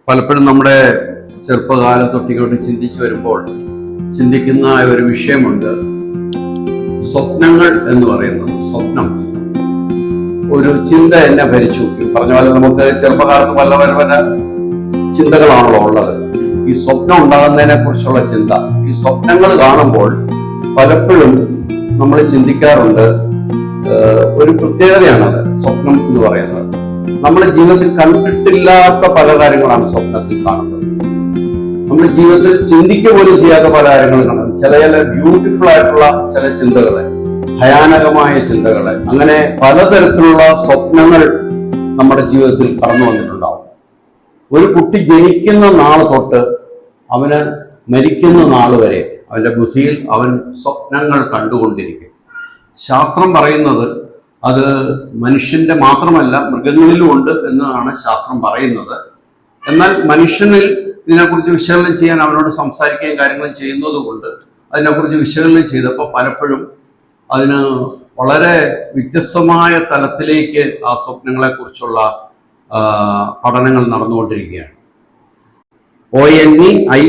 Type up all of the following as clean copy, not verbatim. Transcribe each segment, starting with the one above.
പലപ്പോഴും നമ്മുടെ ചെറുപ്പകാലം തൊട്ടിങ്ങോട്ട് ചിന്തിച്ചു വരുമ്പോൾ ചിന്തിക്കുന്ന ഒരു വിഷയമുണ്ട്. സ്വപ്നങ്ങൾ എന്ന് പറയുന്നത്, സ്വപ്നം ഒരു ചിന്ത എന്നെ ഭരിച്ചു. പറഞ്ഞ പോലെ നമുക്ക് ചെറുപ്പകാലത്ത് പല ചിന്തകളാണല്ലോ ഉള്ളത്. ഈ സ്വപ്നം ഉണ്ടാകുന്നതിനെ കുറിച്ചുള്ള ചിന്ത, ഈ സ്വപ്നങ്ങൾ കാണുമ്പോൾ പലപ്പോഴും നമ്മൾ ചിന്തിക്കാറുണ്ട്. ഒരു പ്രത്യേകതയാണത് സ്വപ്നം എന്ന് പറയുന്നത്. നമ്മുടെ ജീവിതത്തിൽ കണ്ടിട്ടില്ലാത്ത പല കാര്യങ്ങളാണ് സ്വപ്നത്തിൽ കാണുന്നത്. നമ്മുടെ ജീവിതത്തിൽ ചിന്തിക്കുക പോലും ചെയ്യാത്ത പല കാര്യങ്ങളും കാണുന്നത്. ചില ബ്യൂട്ടിഫുൾ ആയിട്ടുള്ള ചില ചിന്തകള്, ഭയാനകമായ ചിന്തകള്, അങ്ങനെ പലതരത്തിലുള്ള സ്വപ്നങ്ങൾ നമ്മുടെ ജീവിതത്തിൽ കടന്നു വന്നിട്ടുണ്ടാവും. ഒരു കുട്ടി ജനിക്കുന്ന നാൾ തൊട്ട് അവന് മരിക്കുന്ന നാൾ വരെ അവന്റെ ബുദ്ധിയിൽ അവൻ സ്വപ്നങ്ങൾ കണ്ടുകൊണ്ടിരിക്കും. ശാസ്ത്രം പറയുന്നത് അത് മനുഷ്യന്റെ മാത്രമല്ല മൃഗങ്ങളിലും ഉണ്ട് എന്നാണ് ശാസ്ത്രം പറയുന്നത്. എന്നാൽ മനുഷ്യനിൽ ഇതിനെക്കുറിച്ച് വിശകലനം ചെയ്യാൻ അവനോട് സംസാരിക്കുകയും കാര്യങ്ങളും ചെയ്യുന്നത് കൊണ്ട് അതിനെക്കുറിച്ച് വിശകലനം ചെയ്തപ്പോൾ പലപ്പോഴും അതിന് വളരെ വ്യത്യസ്തമായ തലത്തിലേക്ക് ആ സ്വപ്നങ്ങളെ കുറിച്ചുള്ള പഠനങ്ങൾ നടന്നുകൊണ്ടിരിക്കുകയാണ്. ONEIROLOGY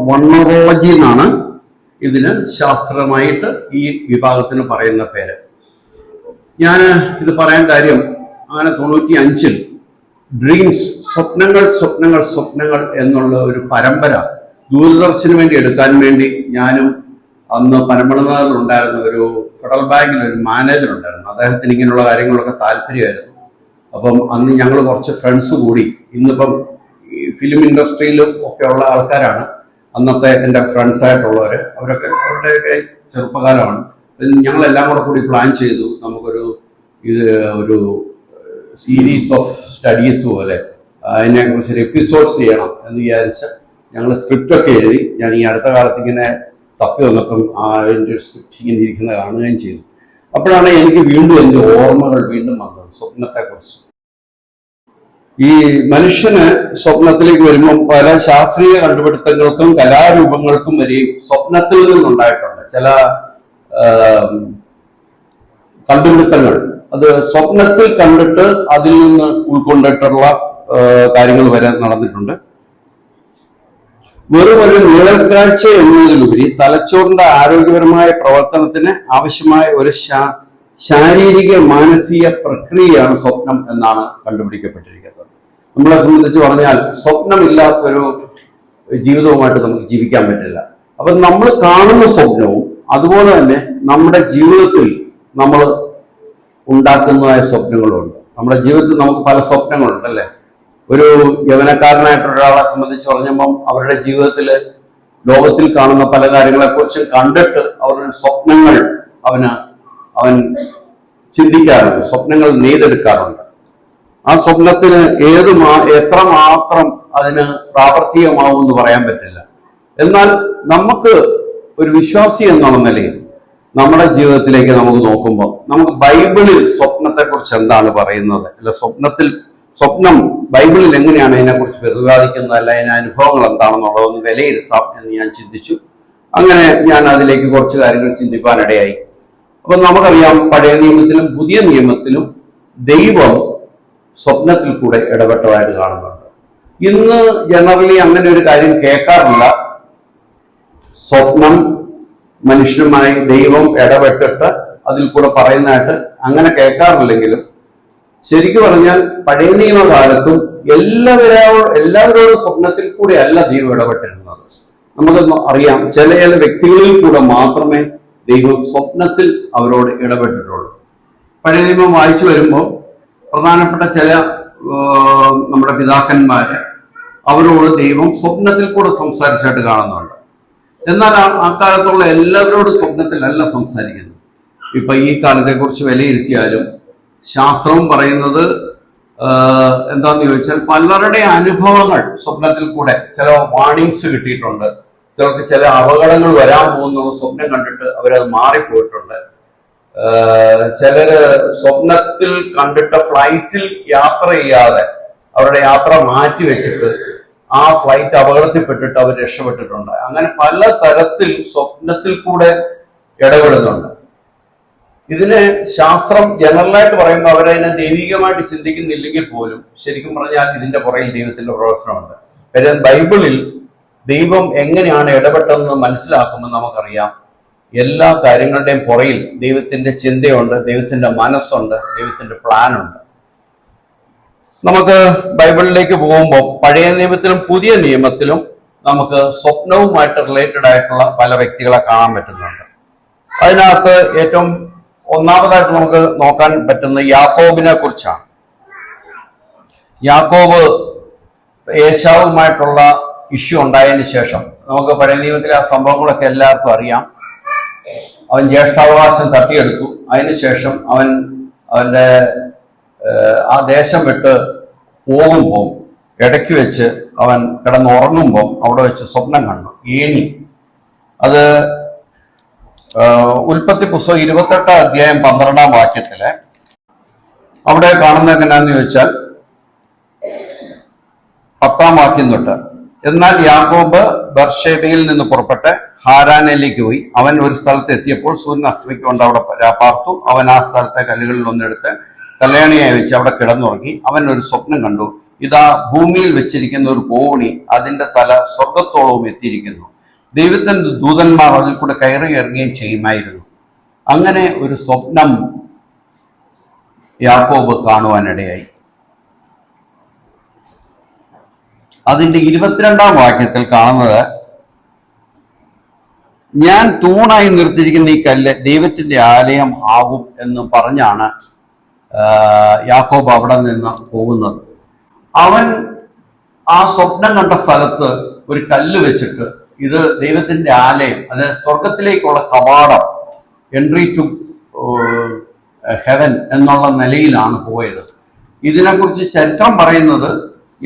വണ്ണറോളജി എന്നാണ് ഇതിന് ശാസ്ത്രമായിട്ട് ഈ വിഭാഗത്തിന് പറയുന്ന പേര്. ഞാൻ ഇത് പറയാൻ കാര്യം, അങ്ങനെ 95-ൽ ഡ്രീംസ്, സ്വപ്നങ്ങൾ എന്നുള്ള ഒരു പരമ്പര ദൂരദർശന് വേണ്ടി എടുക്കാൻ വേണ്ടി ഞാനും അന്ന് പനമ്പളനാറിൽ ഉണ്ടായിരുന്ന ഒരു ഫെഡറൽ ബാങ്കിൽ ഒരു മാനേജർ ഉണ്ടായിരുന്നു. അദ്ദേഹത്തിന് ഇങ്ങനെയുള്ള കാര്യങ്ങളൊക്കെ താല്പര്യമായിരുന്നു. അപ്പം അന്ന് ഞങ്ങൾ കുറച്ച് ഫ്രണ്ട്സ് കൂടി, ഇന്നിപ്പം ഈ ഫിലിം ഇൻഡസ്ട്രിയിലും ഒക്കെ ഉള്ള ആൾക്കാരാണ് അന്നത്തെ എൻ്റെ ഫ്രണ്ട്സായിട്ടുള്ളവർ. അവരുടെയൊക്കെ ചെറുപ്പകാലമാണ്. ഞങ്ങളെല്ലാം കൂടി പ്ലാൻ ചെയ്തു നമുക്കൊരു ഒരു സീരീസ് ഓഫ് സ്റ്റഡീസ് പോലെ അതിനെക്കുറിച്ചൊരു എപ്പിസോഡ്സ് ചെയ്യണം എന്ന് വിചാരിച്ച് ഞങ്ങൾ സ്ക്രിപ്റ്റൊക്കെ എഴുതി. ഞാൻ ഈ അടുത്ത കാലത്ത് ഇങ്ങനെ തപ്പി വന്നപ്പം അതിൻ്റെ ഒരു സ്ക്രിപ്റ്റ് ഇങ്ങനെ ഇരിക്കുന്നത് കാണുകയും ചെയ്തു. അപ്പോഴാണ് എനിക്ക് വീണ്ടും എൻ്റെ ഓർമ്മകൾ വീണ്ടും വന്നത് സ്വപ്നത്തെക്കുറിച്ച്. ഈ മനുഷ്യന് സ്വപ്നത്തിലേക്ക് വരുമ്പം പല ശാസ്ത്രീയ കണ്ടുപിടുത്തങ്ങൾക്കും കലാരൂപങ്ങൾക്കും വരെയും സ്വപ്നത്തിൽ നിന്നുണ്ടായിട്ടുണ്ട് ചില കണ്ടുപിടുത്തങ്ങൾ. അത് സ്വപ്നത്തിൽ കണ്ടിട്ട് അതിൽ നിന്ന് ഉൾക്കൊണ്ടിട്ടുള്ള കാര്യങ്ങൾ വരെ നടന്നിട്ടുണ്ട്. വെറുമൊരു നിഴൽക്കാഴ്ച എന്നതിലുപരി തലച്ചോറിന്റെ ആരോഗ്യപരമായ പ്രവർത്തനത്തിന് ആവശ്യമായ ഒരു ശാരീരിക മാനസിക പ്രക്രിയയാണ് സ്വപ്നം എന്നാണ് കണ്ടുപിടിക്കപ്പെട്ടിരിക്കുന്നത്. നമ്മളെ സംബന്ധിച്ച് പറഞ്ഞാൽ സ്വപ്നമില്ലാത്തൊരു ജീവിതവുമായിട്ട് നമുക്ക് ജീവിക്കാൻ പറ്റില്ല. അപ്പൊ നമ്മൾ കാണുന്ന സ്വപ്നവും അതുപോലെ തന്നെ നമ്മുടെ ജീവിതത്തിൽ നമ്മൾ ഉണ്ടാക്കുന്നതായ സ്വപ്നങ്ങളുണ്ട്. നമ്മുടെ ജീവിതത്തിൽ നമുക്ക് പല സ്വപ്നങ്ങളുണ്ട് അല്ലേ? ഒരു യൗവനക്കാരനായിട്ടുള്ള ഒരാളെ സംബന്ധിച്ച് പറഞ്ഞപ്പം അവരുടെ ജീവിതത്തിൽ ലോകത്തിൽ കാണുന്ന പല കാര്യങ്ങളെക്കുറിച്ച് കണ്ടിട്ട് അവരുടെ സ്വപ്നങ്ങൾ അവൻ ചിന്തിക്കാറുണ്ട്, സ്വപ്നങ്ങൾ നെയ്തെടുക്കാറുണ്ട്. ആ സ്വപ്നത്തിന് എത്രമാത്രം അതിന് പ്രാവർത്തികമാവും എന്ന് പറയാൻ പറ്റില്ല. എന്നാൽ നമുക്ക് ഒരു വിശ്വാസി എന്നുള്ള നിലയിൽ നമ്മുടെ ജീവിതത്തിലേക്ക് നമുക്ക് നോക്കുമ്പോൾ നമുക്ക് ബൈബിളിൽ സ്വപ്നത്തെക്കുറിച്ച് എന്താണ് പറയുന്നത്, അല്ല സ്വപ്നം ബൈബിളിൽ എങ്ങനെയാണ് അതിനെക്കുറിച്ച് പ്രതിപാദിക്കുന്നത്, അല്ല അതിന്റെ അനുഭവങ്ങൾ എന്താണെന്നുള്ളതൊന്ന് വിലയിരുത്താം എന്ന് ഞാൻ ചിന്തിച്ചു. അങ്ങനെ ഞാൻ അതിലേക്ക് കുറച്ച് കാര്യങ്ങൾ ചിന്തിക്കാനിടയായി. അപ്പൊ നമുക്കറിയാം, പഴയ നിയമത്തിലും പുതിയ നിയമത്തിലും ദൈവം സ്വപ്നത്തിൽ കൂടെ ഇടപെട്ടതായിട്ട് കാണുന്നുണ്ട്. ഇന്ന് ജനറലി അങ്ങനെ ഒരു കാര്യം കേൾക്കാറില്ല. സ്വപ്നം മനുഷ്യനുമായി ദൈവം ഇടപെട്ടിട്ട് അതിൽ കൂടെ പറയുന്നതായിട്ട് അങ്ങനെ കേൾക്കാറില്ലെങ്കിലും ശരിക്കും പറഞ്ഞാൽ പഴയ നിയമകാലത്തും എല്ലാവരോടും സ്വപ്നത്തിൽ കൂടെ അല്ല ദൈവം ഇടപെട്ടിരുന്നത്. നമുക്ക് അറിയാം, ചില വ്യക്തികളിൽ കൂടെ മാത്രമേ ദൈവം സ്വപ്നത്തിൽ അവരോട് ഇടപെട്ടിട്ടുള്ളൂ. പഴയ നിയമം വായിച്ചു വരുമ്പോൾ പ്രധാനപ്പെട്ട ചില നമ്മുടെ പിതാക്കന്മാര് അവരോട് ദൈവം സ്വപ്നത്തിൽ കൂടെ സംസാരിച്ചായിട്ട് കാണുന്നുണ്ട്. എന്നാൽ ആ കാലത്തുള്ള എല്ലാവരോടും സ്വപ്നത്തിലല്ല സംസാരിക്കുന്നത്. ഇപ്പൊ ഈ കാലത്തെക്കുറിച്ച് വിലയിരുത്തിയാലും ശാസ്ത്രവും പറയുന്നത് എന്താന്ന് ചോദിച്ചാൽ പലരുടെ അനുഭവങ്ങൾ സ്വപ്നത്തിൽ കൂടെ ചില വാർണിങ്സ് കിട്ടിയിട്ടുണ്ട്. ചിലർക്ക് ചില അപകടങ്ങൾ വരാൻ പോകുന്ന സ്വപ്നം കണ്ടിട്ട് അവരത് മാറിപ്പോയിട്ടുണ്ട്. ചിലര് സ്വപ്നത്തിൽ കണ്ടിട്ട് ഫ്ലൈറ്റിൽ യാത്ര ചെയ്യാതെ അവരുടെ യാത്ര മാറ്റി വെച്ചിട്ട് ആ ഫ്ലൈറ്റ് അപകടത്തിൽപ്പെട്ടിട്ട് അവർ രക്ഷപ്പെട്ടിട്ടുണ്ട്. അങ്ങനെ പല തരത്തിൽ സ്വപ്നത്തിൽ കൂടെ ഇടപെടുന്നുണ്ട്. ഇതിനെ ശാസ്ത്രം ജനറലായിട്ട് പറയുമ്പോൾ അവരതിനെ ദൈവികമായിട്ട് ചിന്തിക്കുന്നില്ലെങ്കിൽ പോലും ശരിക്കും പറഞ്ഞാൽ ഇതിന്റെ പുറകിൽ ദൈവത്തിന്റെ പ്രവർത്തനമുണ്ട്. കാര്യം ബൈബിളിൽ ദൈവം എങ്ങനെയാണ് ഇടപെട്ടതെന്ന് മനസ്സിലാക്കുമ്പോൾ നമുക്കറിയാം എല്ലാ കാര്യങ്ങളുടെയും പുറകിൽ ദൈവത്തിന്റെ ചിന്തയുണ്ട്, ദൈവത്തിന്റെ മനസ്സുണ്ട്, ദൈവത്തിന്റെ പ്ലാനുണ്ട്. നമുക്ക് ബൈബിളിലേക്ക് പോകുമ്പോൾ പഴയ നിയമത്തിലും പുതിയ നിയമത്തിലും നമുക്ക് സ്വപ്നവുമായിട്ട് റിലേറ്റഡ് ആയിട്ടുള്ള പല വ്യക്തികളെ കാണാൻ പറ്റുന്നുണ്ട്. അതിനകത്ത് ഏറ്റവും ഒന്നാമതായിട്ട് നമുക്ക് നോക്കാൻ പറ്റുന്ന യാക്കോബിനെ കുറിച്ചാണ്. യാക്കോബ് ഏശാവുമായിട്ടുള്ള ഇഷ്യൂ ഉണ്ടായതിനു ശേഷം നമുക്ക് പഴയ നിയമത്തിലെ ആ സംഭവങ്ങളൊക്കെ എല്ലാവർക്കും അറിയാം. അവൻ ജ്യേഷ്ഠാവകാശം തട്ടിയെടുത്തു. അതിനുശേഷം അവന്റെ ആ ദേശം വിട്ട് പോകുമ്പോൾ ഇടയ്ക്ക് വെച്ച് അവൻ കിടന്നുറങ്ങുമ്പോൾ അവിടെ വെച്ച് സ്വപ്നം കണ്ടു. ഏണി, അത് ഉൽപ്പത്തി പുസ്തകം 28 അധ്യായം 12 വാക്യത്തില് അവിടെ കാണുന്നത് എങ്ങനെയാന്ന് ചോദിച്ചാൽ 10 വാക്യം തൊട്ട്, എന്നാൽ യാക്കോബ് ബർഷേബയിൽ നിന്ന് പുറപ്പെട്ട് ഹാരാനിലേക്ക് പോയി. അവൻ ഒരു സ്ഥലത്ത് എത്തിയപ്പോൾ സൂര്യൻ അസ്തമിക്കൊണ്ട് അവിടെ പാർത്തു. അവൻ ആ സ്ഥലത്തെ കല്ലുകളിൽ ഒന്നെടുത്ത് തലയണിയായി വെച്ച് അവിടെ കിടന്നുറങ്ങി. അവൻ ഒരു സ്വപ്നം കണ്ടു. ഇതാ ഭൂമിയിൽ വെച്ചിരിക്കുന്ന ഒരു കോണി, അതിന്റെ തല സ്വർഗത്തോളവും എത്തിയിരിക്കുന്നു. ദൈവത്തിന്റെ ദൂതന്മാർ അതിൽ കൂടെ കയറി ഇറങ്ങുകയും ചെയ്യുമായിരുന്നു. അങ്ങനെ ഒരു സ്വപ്നം യാക്കോബ് കാണുവാനിടയായി. അതിന്റെ 22 വാക്യത്തിൽ കാണുന്നത്, ഞാൻ തൂണായി നിർത്തിയിരിക്കുന്ന ഈ കല്ല് ദൈവത്തിന്റെ ആലയം ആകും എന്ന് പറഞ്ഞാണ് യാക്കോബ് അവിടെ നിന്ന് പോകുന്നത്. അവൻ ആ സ്വപ്നം കണ്ട സ്ഥലത്ത് ഒരു കല്ല് വെച്ചിട്ട് ഇത് ദൈവത്തിന്റെ ആലയം, അതായത് സ്വർഗത്തിലേക്കുള്ള കവാടം, എൻട്രി ടു ഹെവൻ എന്നുള്ള നിലയിലാണ് പോയത്. ഇതിനെക്കുറിച്ച് ചരിത്രം പറയുന്നത്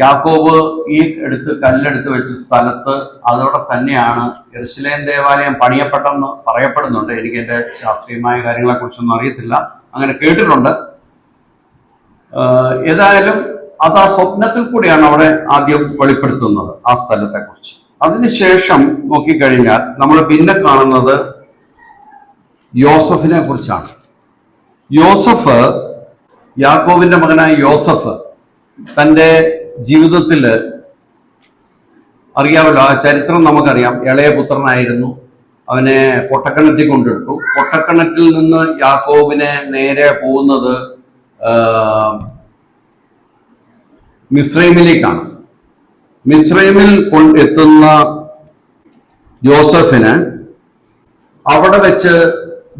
യാക്കോബ് ഈ കല്ലെടുത്ത് വെച്ച സ്ഥലത്ത് അതോടെ തന്നെയാണ് യെരുശലേം ദേവാലയം പണിയപ്പെട്ടെന്ന് പറയപ്പെടുന്നുണ്ട്. എനിക്ക് എൻ്റെ ശാസ്ത്രീയമായ കാര്യങ്ങളെ കുറിച്ചൊന്നും അറിയത്തില്ല, അങ്ങനെ കേട്ടിട്ടുണ്ട്. ഏതായാലും അത് ആ സ്വപ്നത്തിൽ കൂടിയാണ് അവിടെ ആദ്യം വെളിപ്പെടുത്തുന്നത് ആ സ്ഥലത്തെ കുറിച്ച്. അതിനുശേഷം നോക്കിക്കഴിഞ്ഞാൽ നമ്മൾ പിന്നെ കാണുന്നത് യോസഫിനെ കുറിച്ചാണ്. യോസഫ്, യാക്കോബിന്റെ മകനായ യോസഫ് തൻ്റെ ജീവിതത്തിൽ അറിയാമല്ലോ, ആ ചരിത്രം നമുക്കറിയാം. ഇളയ പുത്രനായിരുന്നു. അവനെ പൊട്ടക്കിണറ്റിൽ കൊണ്ടിട്ടു. പൊട്ടക്കിണറ്റിൽ നിന്ന് യാക്കോബിനെ നേരെ പോകുന്നത് മിസ്രൈമിലേക്കാണ്. മിസ്രൈമിൽ എത്തുന്ന യോസഫിന് അവിടെ വെച്ച്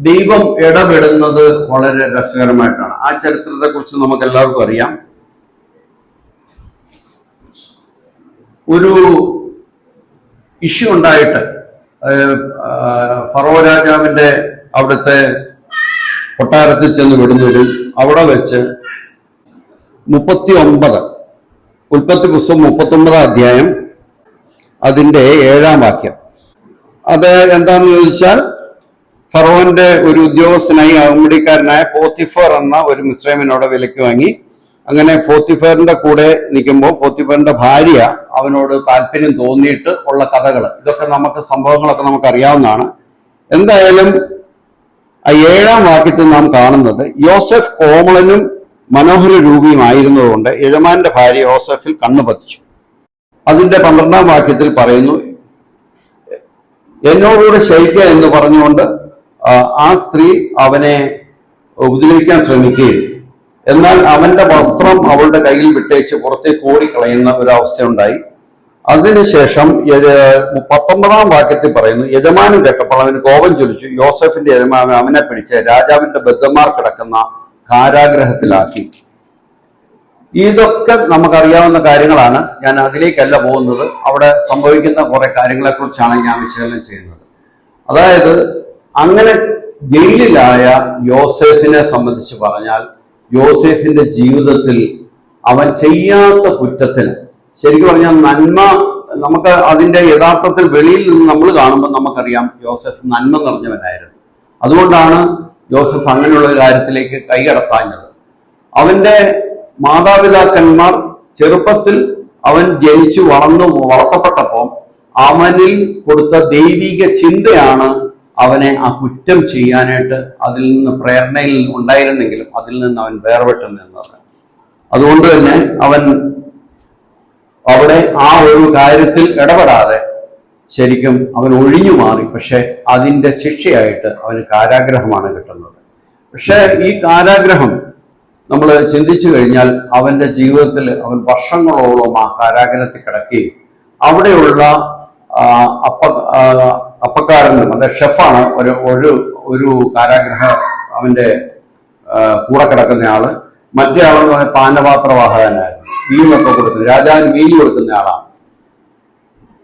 ദൈവം ഇടപെടുന്നത് വളരെ രസകരമായിട്ടാണ്. ആ ചരിത്രത്തെ കുറിച്ച് നമുക്ക് എല്ലാവർക്കും അറിയാം. ഒരു ഇഷ്യൂ ഉണ്ടായിട്ട് ഫറോ രാജാവിന്റെ അവിടുത്തെ കൊട്ടാരത്തിൽ ചെന്ന് വിടുന്നതും അവിടെ വെച്ച് 39 ഉൽപ്പത്തി പുസ്തകം 39 അധ്യായം അതിന്റെ 7 വാക്യം, അത് എന്താണെന്ന് ചോദിച്ചാൽ ഫറോന്റെ ഒരു ഉദ്യോഗസ്ഥനായി അഹമ്മദിക്കാരനായ പോത്തിഫർ എന്ന ഒരു മിസ്രൈമിനോട് വിലക്ക് വാങ്ങി. അങ്ങനെ പോത്തിഫറിന്റെ കൂടെ നിൽക്കുമ്പോൾ പോത്തിഫറിന്റെ ഭാര്യ അവനോട് താല്പര്യം തോന്നിയിട്ട് ഉള്ള കഥകൾ, ഇതൊക്കെ സംഭവങ്ങളൊക്കെ നമുക്ക് അറിയാവുന്നതാണ്. എന്തായാലും ആ 7 വാക്യത്തിൽ നാം കാണുന്നത് യോസഫ് കോമളനും മനോഹര രൂപിയുമായിരുന്നതുകൊണ്ട് യജമാന്റെ ഭാര്യ യോസഫിൽ കണ്ണു പതിച്ചു. അതിന്റെ 12 വാക്യത്തിൽ പറയുന്നു, എന്നോടുകൂടെ ശയിക്കുക എന്ന് പറഞ്ഞുകൊണ്ട് ആ സ്ത്രീ അവനെ ഉപദ്രവിക്കാൻ ശ്രമിക്കുകയും എന്നാൽ അവന്റെ വസ്ത്രം അവളുടെ കയ്യിൽ വിട്ടേച്ച് പുറത്തേക്ക് ഓടിക്കളയുന്ന ഒരു അവസ്ഥയുണ്ടായി. അതിനുശേഷം 19 വാക്യത്തിൽ പറയുന്നു, യജമാനൻ കേട്ടപ്പോൾ അവന് കോപം ജ്വലിച്ചു. യോസഫിന്റെ യജമാനൻ അവനെ പിടിച്ച് രാജാവിന്റെ ബദ്ധന്മാർ കിടക്കുന്ന കാരാഗ്രഹത്തിലാക്കി. ഇതൊക്കെ നമുക്കറിയാവുന്ന കാര്യങ്ങളാണ്. ഞാൻ അതിലേക്കല്ല പോകുന്നത്. അവിടെ സംഭവിക്കുന്ന കുറെ കാര്യങ്ങളെ കുറിച്ചാണ് ഞാൻ വിശകലനം ചെയ്യുന്നത്. അതായത് അങ്ങനെ ജയിലിലായ യോസേഫിനെ സംബന്ധിച്ച് പറഞ്ഞാൽ യോസേഫിന്റെ ജീവിതത്തിൽ അവൻ ചെയ്യാത്ത കുറ്റത്തിന്, ശരിക്കും പറഞ്ഞാൽ നന്മ, നമുക്ക് അതിന്റെ യഥാർത്ഥത്തിൽ വെളിയിൽ നിന്ന് നമ്മൾ കാണുമ്പോൾ നമുക്കറിയാം യോസഫ് നന്മ നിറഞ്ഞവനായിരുന്നു. അതുകൊണ്ടാണ് യോസഫ് അങ്ങനെയുള്ള കാര്യത്തിലേക്ക് കൈകടത്താഞ്ഞത്. അവന്റെ മാതാപിതാക്കന്മാർ ചെറുപ്പത്തിൽ അവൻ വളർത്തപ്പെട്ടപ്പോൾ അവനിൽ കൊടുത്ത ദൈവിക ചിന്തയാണ് അവനെ ആ കുറ്റം ചെയ്യാനായിട്ട് അതിൽ നിന്ന് പ്രേരണയിൽ ഉണ്ടായിരുന്നെങ്കിലും അതിൽ നിന്ന് അവൻ വേർപെട്ട് നിന്നത്. അതുകൊണ്ട് തന്നെ അവൻ അവിടെ ആ ഒരു കാര്യത്തിൽ ഇടപെടാതെ ശരിക്കും അവൻ ഒഴിഞ്ഞു മാറി. പക്ഷെ അതിൻ്റെ ശിക്ഷയായിട്ട് അവന് കാരാഗ്രഹമാണ് കിട്ടുന്നത്. പക്ഷെ ഈ കാരാഗ്രഹം നമ്മൾ ചിന്തിച്ചു കഴിഞ്ഞാൽ അവന്റെ ജീവിതത്തിൽ അവൻ വർഷങ്ങളോളം ആ കാരാഗ്രഹത്തിൽ കിടക്കുകയും അവിടെയുള്ള അപ്പക്കാരനും അതെ ഷെഫാണ് ഒരു കാരാഗ്രഹ അവന്റെ കൂടെ കിടക്കുന്ന ആള്. മറ്റേ ആളെന്ന് പറഞ്ഞാൽ പാനപാത്രവാഹകനായിരുന്നു. വീഞ്ഞൊക്കെ കൊടുക്കുന്നത്, രാജാവിന് വീഞ്ഞ് കൊടുക്കുന്ന ആളാണ്.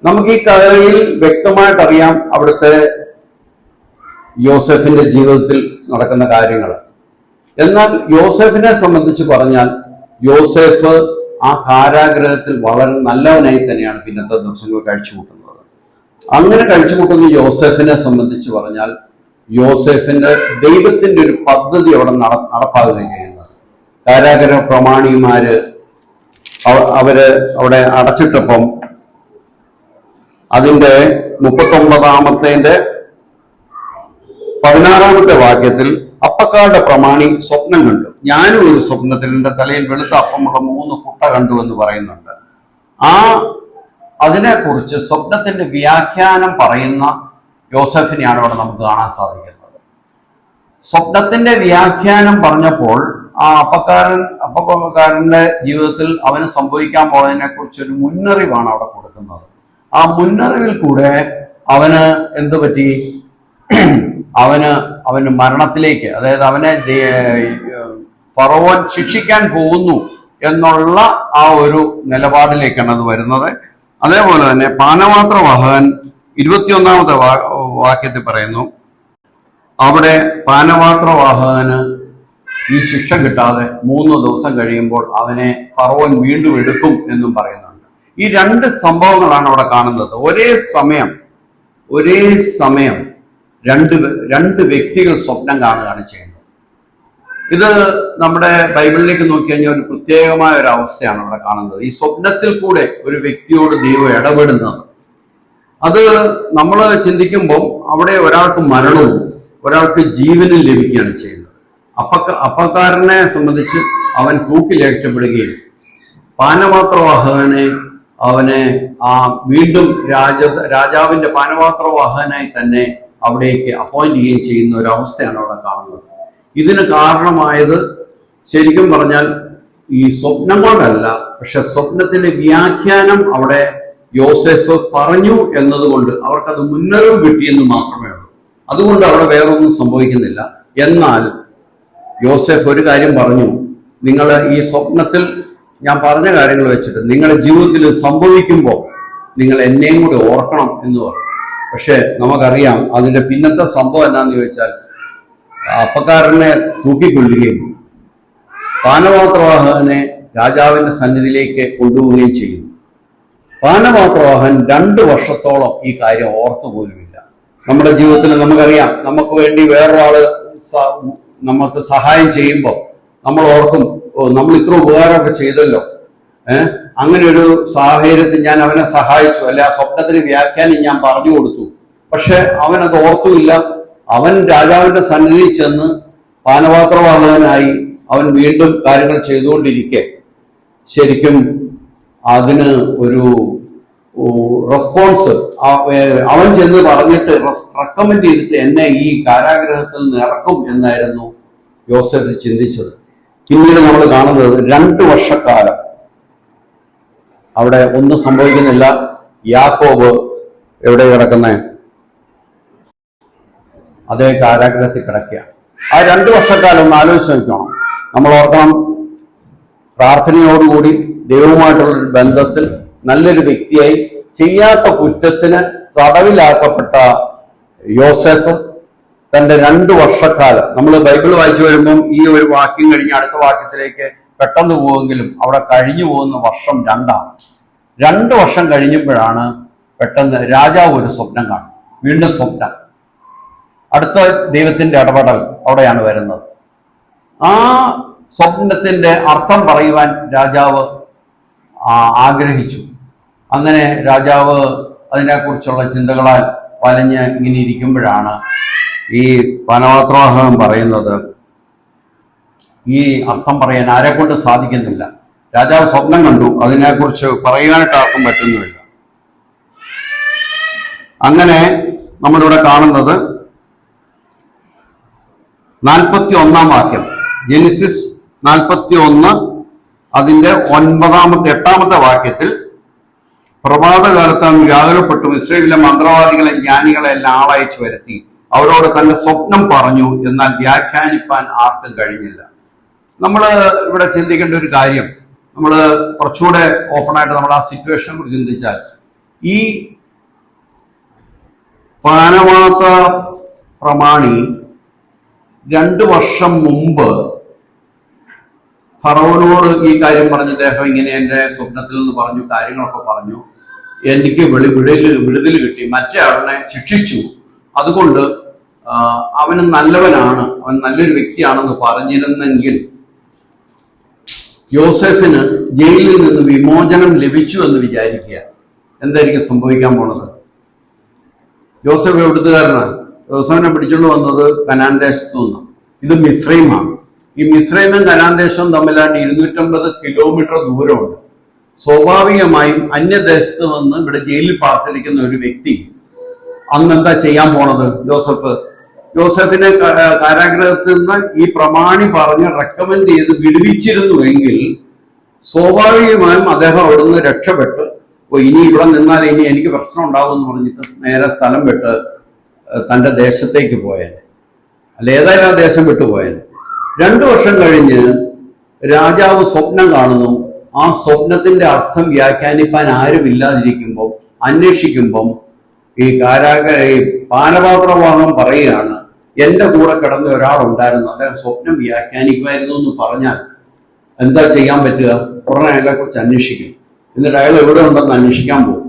നമുക്ക് ഈ കഥയിൽ വ്യക്തമായിട്ടറിയാം അവിടുത്തെ യോസെഫിന്റെ ജീവിതത്തിൽ നടക്കുന്ന കാര്യങ്ങൾ. എന്നാൽ യോസെഫിനെ സംബന്ധിച്ച് പറഞ്ഞാൽ യോസെഫ് ആ കാരാഗ്രഹത്തിൽ വളരെ നല്ലവനായി തന്നെയാണ് പിന്നത്തെ ദിവസങ്ങൾ കഴിച്ചുകൂട്ടുന്നത്. അങ്ങനെ കഴിച്ചുകൂട്ടുന്ന യോസെഫിനെ സംബന്ധിച്ച് പറഞ്ഞാൽ യോസെഫിന്റെ ദൈവത്തിന്റെ ഒരു പദ്ധതി അവിടെ നടപ്പാകുകയും ചെയ്യുന്നത്. കാരാഗ്രഹ പ്രമാണിമാര് അവര് അവിടെ അടച്ചിട്ടപ്പം അതിന്റെ 39-ാമത്തെ 16-ാമത്തെ വാക്യത്തിൽ അപ്പക്കാരുടെ പ്രമാണി സ്വപ്നം കണ്ടു. ഞാനും ഒരു സ്വപ്നത്തിൽ എൻ്റെ തലയിൽ വെളുത്ത അപ്പമുള്ള 3 കുട്ട കണ്ടു എന്ന് പറയുന്നുണ്ട്. അതിനെക്കുറിച്ച് സ്വപ്നത്തിന്റെ വ്യാഖ്യാനം പറയുന്ന യോസെഫിനെയാണ് അവിടെ നമുക്ക് കാണാൻ സാധിക്കുന്നത്. സ്വപ്നത്തിന്റെ വ്യാഖ്യാനം പറഞ്ഞപ്പോൾ ആ അപ്പക്കാരന്റെ ജീവിതത്തിൽ അവന് സംഭവിക്കാൻ പോകുന്നതിനെ കുറിച്ചൊരു മുന്നറിവാണ് അവിടെ കൊടുക്കുന്നത്. ആ മുന്നറിവിൽ കൂടെ അവന് എന്തു പറ്റി? അവന് മരണത്തിലേക്ക്, അതായത് അവനെ ഫറവോൻ ശിക്ഷിക്കാൻ പോകുന്നു എന്നുള്ള ആ ഒരു നിലപാടിലേക്കാണ് അത് വരുന്നത്. അതേപോലെ തന്നെ പാനപാത്രവാഹകൻ 21-ാമത്തെ വാക്യത്തിൽ പറയുന്നു, അവിടെ പാനപാത്രവാഹകന് ഈ ശിക്ഷ കിട്ടാതെ 3 ദിവസം കഴിയുമ്പോൾ അവനെ ഫറവോൻ വീണ്ടും എടുക്കും എന്നും പറയുന്നുണ്ട്. ഈ 2 സംഭവങ്ങളാണ് അവിടെ കാണുന്നത്. ഒരേ സമയം രണ്ട് വ്യക്തികൾ സ്വപ്നം കാണുകയാണ് ചെയ്യുന്നത്. ഇത് നമ്മുടെ ബൈബിളിലേക്ക് നോക്കിക്കഴിഞ്ഞാൽ ഒരു പ്രത്യേകമായ ഒരു അവസ്ഥയാണ് അവിടെ കാണുന്നത്. ഈ സ്വപ്നത്തിൽ കൂടെ ഒരു വ്യക്തിയോട് ദൈവം ഇടപെടുന്നത്. അത് നമ്മൾ ചിന്തിക്കുമ്പോൾ അവിടെ ഒരാൾക്ക് മരണവും ഒരാൾക്ക് ജീവനും ലഭിക്കുകയാണ് ചെയ്യുന്നത്. അപ്പക്കാരനെ സംബന്ധിച്ച് അവൻ തൂക്കിലേറ്റപ്പെടുകയും പാനപാത്രവാഹകനെ അവനെ വീണ്ടും രാജാവിന്റെ പാനപാത്രവാഹകനായി തന്നെ അവിടേക്ക് അപ്പോയിന്റ് ചെയ്യുകയും ചെയ്യുന്ന ഒരു അവസ്ഥയാണ് അവിടെ കാണുന്നത്. ഇതിന് കാരണമായത് ശരിക്കും പറഞ്ഞാൽ ഈ സ്വപ്നം കൊണ്ടല്ല, പക്ഷെ സ്വപ്നത്തിന്റെ വ്യാഖ്യാനം അവിടെ യോസെഫ് പറഞ്ഞു എന്നതുകൊണ്ട് അവർക്കത് മുന്നറിവ് കിട്ടിയെന്ന് മാത്രമേ ഉള്ളൂ. അതുകൊണ്ട് അവിടെ വേറൊന്നും സംഭവിക്കുന്നില്ല. എന്നാൽ യോസെഫ് ഒരു കാര്യം പറഞ്ഞു, നിങ്ങൾ ഈ സ്വപ്നത്തിൽ ഞാൻ പറഞ്ഞ കാര്യങ്ങൾ വെച്ചിട്ട് നിങ്ങളുടെ ജീവിതത്തിൽ സംഭവിക്കുമ്പോൾ നിങ്ങൾ എന്നെയും കൂടി ഓർക്കണം എന്ന് പറഞ്ഞു. പക്ഷെ നമുക്കറിയാം അതിന്റെ പിന്നത്തെ സംഭവം എന്നാന്ന് ചോദിച്ചാൽ അപ്പക്കാരനെ തൂക്കിക്കൊല്ലുകയും പാനപാത്രവാഹകനെ രാജാവിന്റെ സന്നിധിയിലേക്ക് കൊണ്ടുപോവുകയും ചെയ്യുന്നു. പാനപാത്രവാഹൻ 2 വർഷത്തോളം ഈ കാര്യം ഓർത്തുപോലുമില്ല. നമ്മുടെ ജീവിതത്തിൽ നമുക്കറിയാം, നമുക്ക് വേണ്ടി വേറൊരാള് നമുക്ക് സഹായം ചെയ്യുമ്പോൾ നമ്മൾ ഓർക്കും, നമ്മൾ ഇത്ര ഉപകാരമൊക്കെ ചെയ്തല്ലോ, അങ്ങനെ ഒരു സാഹചര്യത്തിൽ ഞാൻ അവനെ സഹായിച്ചു, അല്ലെ ആ സ്വപ്നത്തിന് വ്യാഖ്യാനം ഞാൻ പറഞ്ഞു കൊടുത്തു. പക്ഷെ അവനത് ഓർത്തുമില്ല. അവൻ രാജാവിന്റെ സന്നിധിയിൽ ചെന്ന് പാനപാത്രവാഹകനായി അവൻ വീണ്ടും കാര്യങ്ങൾ ചെയ്തുകൊണ്ടിരിക്കെ ശരിക്കും അതിന് ഒരു റെസ്പോൺസ് അവൻ ചെന്ന് പറഞ്ഞിട്ട് റെക്കമെൻഡ് ചെയ്തിട്ട് എന്നെ ഈ കാരാഗ്രഹത്തിൽ നിന്ന് ഇറക്കും എന്നായിരുന്നു യോസെഫ് ചിന്തിച്ചത്. പിന്നീട് നമ്മൾ കാണുന്നത് 2 വർഷക്കാലം അവിടെ ഒന്നും സംഭവിക്കുന്നില്ല. യാക്കോബ് എവിടെ കിടക്കുന്നേ? അതേ കാരാഗ്രഹത്തിൽ കിടക്കുകയാണ്. ആ 2 വർഷക്കാലം ഒന്ന് ആലോചിച്ച് നോക്കണം. നമ്മൾ ഓർക്കണം, പ്രാർത്ഥനയോടുകൂടി ദൈവവുമായിട്ടുള്ളൊരു ബന്ധത്തിൽ നല്ലൊരു വ്യക്തിയായി ചെയ്യാത്ത കുറ്റത്തിന് തടവിലാക്കപ്പെട്ട യോസെഫ് തന്റെ 2 വർഷക്കാലം, നമ്മൾ ബൈബിൾ വായിച്ചു വരുമ്പം ഈ ഒരു വാക്യം കഴിഞ്ഞ് അടുത്ത വാക്യത്തിലേക്ക് പെട്ടെന്ന് പോവെങ്കിലും അവിടെ കഴിഞ്ഞു പോകുന്ന വർഷം 2ആണ്. 2 വർഷം കഴിഞ്ഞപ്പോഴാണ് പെട്ടെന്ന് രാജാവ് ഒരു സ്വപ്നം കാണും. വീണ്ടും സ്വപ്നം, അടുത്ത ദൈവത്തിന്റെ ഇടപെടൽ അവിടെയാണ് വരുന്നത്. ആ സ്വപ്നത്തിന്റെ അർത്ഥം പറയുവാൻ രാജാവ് ആഗ്രഹിച്ചു. അങ്ങനെ രാജാവ് അതിനെക്കുറിച്ചുള്ള ചിന്തകളാൽ വലഞ്ഞ് ഇങ്ങനെ ഇരിക്കുമ്പോഴാണ് ഈ പാനപാത്രവാഹകൻ പറയുന്നത്, ഈ അർത്ഥം പറയാൻ ആരെ കൊണ്ട് സാധിക്കുന്നില്ല. രാജാവ് സ്വപ്നം കണ്ടു, അതിനെക്കുറിച്ച് പറയാനായിട്ട് ആർക്കും പറ്റുന്നുമില്ല. അങ്ങനെ നമ്മളിവിടെ കാണുന്നത് 41 വാക്യം, ജെനിസിസ് 41 അതിന്റെ 8 വാക്യത്തിൽ, പ്രഭാതകാലത്ത് അവൻ വ്യാകുലപ്പെട്ടു ഇസ്രായേലിലെ മന്ത്രവാദികളെ ജ്ഞാനികളെ എല്ലാം ആളയച്ചു വരുത്തി അവരോട് തന്റെ സ്വപ്നം പറഞ്ഞു, എന്നാൽ വ്യാഖ്യാനിപ്പാൻ ആർക്കും കഴിഞ്ഞില്ല. നമ്മൾ ഇവിടെ ചിന്തിക്കേണ്ട ഒരു കാര്യം, നമ്മൾ കുറച്ചുകൂടെ ഓപ്പണായിട്ട് നമ്മൾ ആ സിറ്റുവേഷനെ കുറിച്ച് ചിന്തിച്ചാൽ, ഈ പാനപാത്ര പ്രമാണി 2 വർഷം മുമ്പ് ഫറവോനോട് ഈ കാര്യം പറഞ്ഞു, അദ്ദേഹം ഇങ്ങനെ എൻ്റെ സ്വപ്നത്തിൽ നിന്ന് പറഞ്ഞു, കാര്യങ്ങളൊക്കെ പറഞ്ഞു, എനിക്ക് വിടുതൽ കിട്ടി, മറ്റേ ആളിനെ ശിക്ഷിച്ചു, അതുകൊണ്ട് അവന് നല്ലവനാണ്, അവൻ നല്ലൊരു വ്യക്തിയാണെന്ന് പറഞ്ഞിരുന്നെങ്കിൽ യോസേഫിന് ജയിലിൽ നിന്ന് വിമോചനം ലഭിച്ചു എന്ന് വിചാരിക്കുക, എന്തായിരിക്കും സംഭവിക്കാൻ പോണത്? യോസഫ് എവിടുത്തുകാരനാണ്? യോസഫിനെ പിടിച്ചുകൊണ്ട് വന്നത് കനാൻ ദേശത്തു നിന്നാണ്. ഇത് മിസ്രൈമാണ്. ഈ മിസ്രൈമും കനാൻ ദേശവും തമ്മിലാണ്ട് 250 കിലോമീറ്റർ ദൂരമുണ്ട്. സ്വാഭാവികമായും അന്യദേശത്ത് നിന്ന് ഇവിടെ ജയിലിൽ പാർത്തിരിക്കുന്ന ഒരു വ്യക്തി അന്ന് എന്താ ചെയ്യാൻ പോണത്? യോസഫിനെ കാരാഗ്രഹത്തിൽ നിന്ന് ഈ പ്രമാണി പറഞ്ഞ് റെക്കമെൻഡ് ചെയ്ത് വിടുവിച്ചിരുന്നുവെങ്കിൽ സ്വാഭാവികമായും അദ്ദേഹം അവിടുന്ന് രക്ഷപ്പെട്ട്, ഇനി ഇവിടെ നിന്നാൽ ഇനി എനിക്ക് പ്രശ്നം ഉണ്ടാവും എന്ന് പറഞ്ഞിട്ട് നേരെ സ്ഥലം വിട്ട് തൻ്റെ ദേശത്തേക്ക് പോയാൽ, അല്ല ഏതായാലും ആ ദേശം വിട്ടുപോയാൽ. 2 വർഷം കഴിഞ്ഞ് രാജാവ് സ്വപ്നം കാണുന്നു. ആ സ്വപ്നത്തിന്റെ അർത്ഥം വ്യാഖ്യാനിപ്പാൻ ആരുമില്ലാതിരിക്കുമ്പോൾ അന്വേഷിക്കുമ്പം ഈ പാനപാത്രവാഹം പറയുകയാണ്, എന്റെ കൂടെ കിടന്ന ഒരാളുണ്ടായിരുന്നു, അദ്ദേഹം സ്വപ്നം വ്യാഖ്യാനിക്കുമായിരുന്നു എന്ന് പറഞ്ഞാൽ എന്താ ചെയ്യാൻ പറ്റുക? ഉടനെ അയാളെ കുറിച്ച് അന്വേഷിക്കും. എന്നിട്ട് അയാൾ എവിടെ ഉണ്ടെന്ന് അന്വേഷിക്കാൻ പോകും.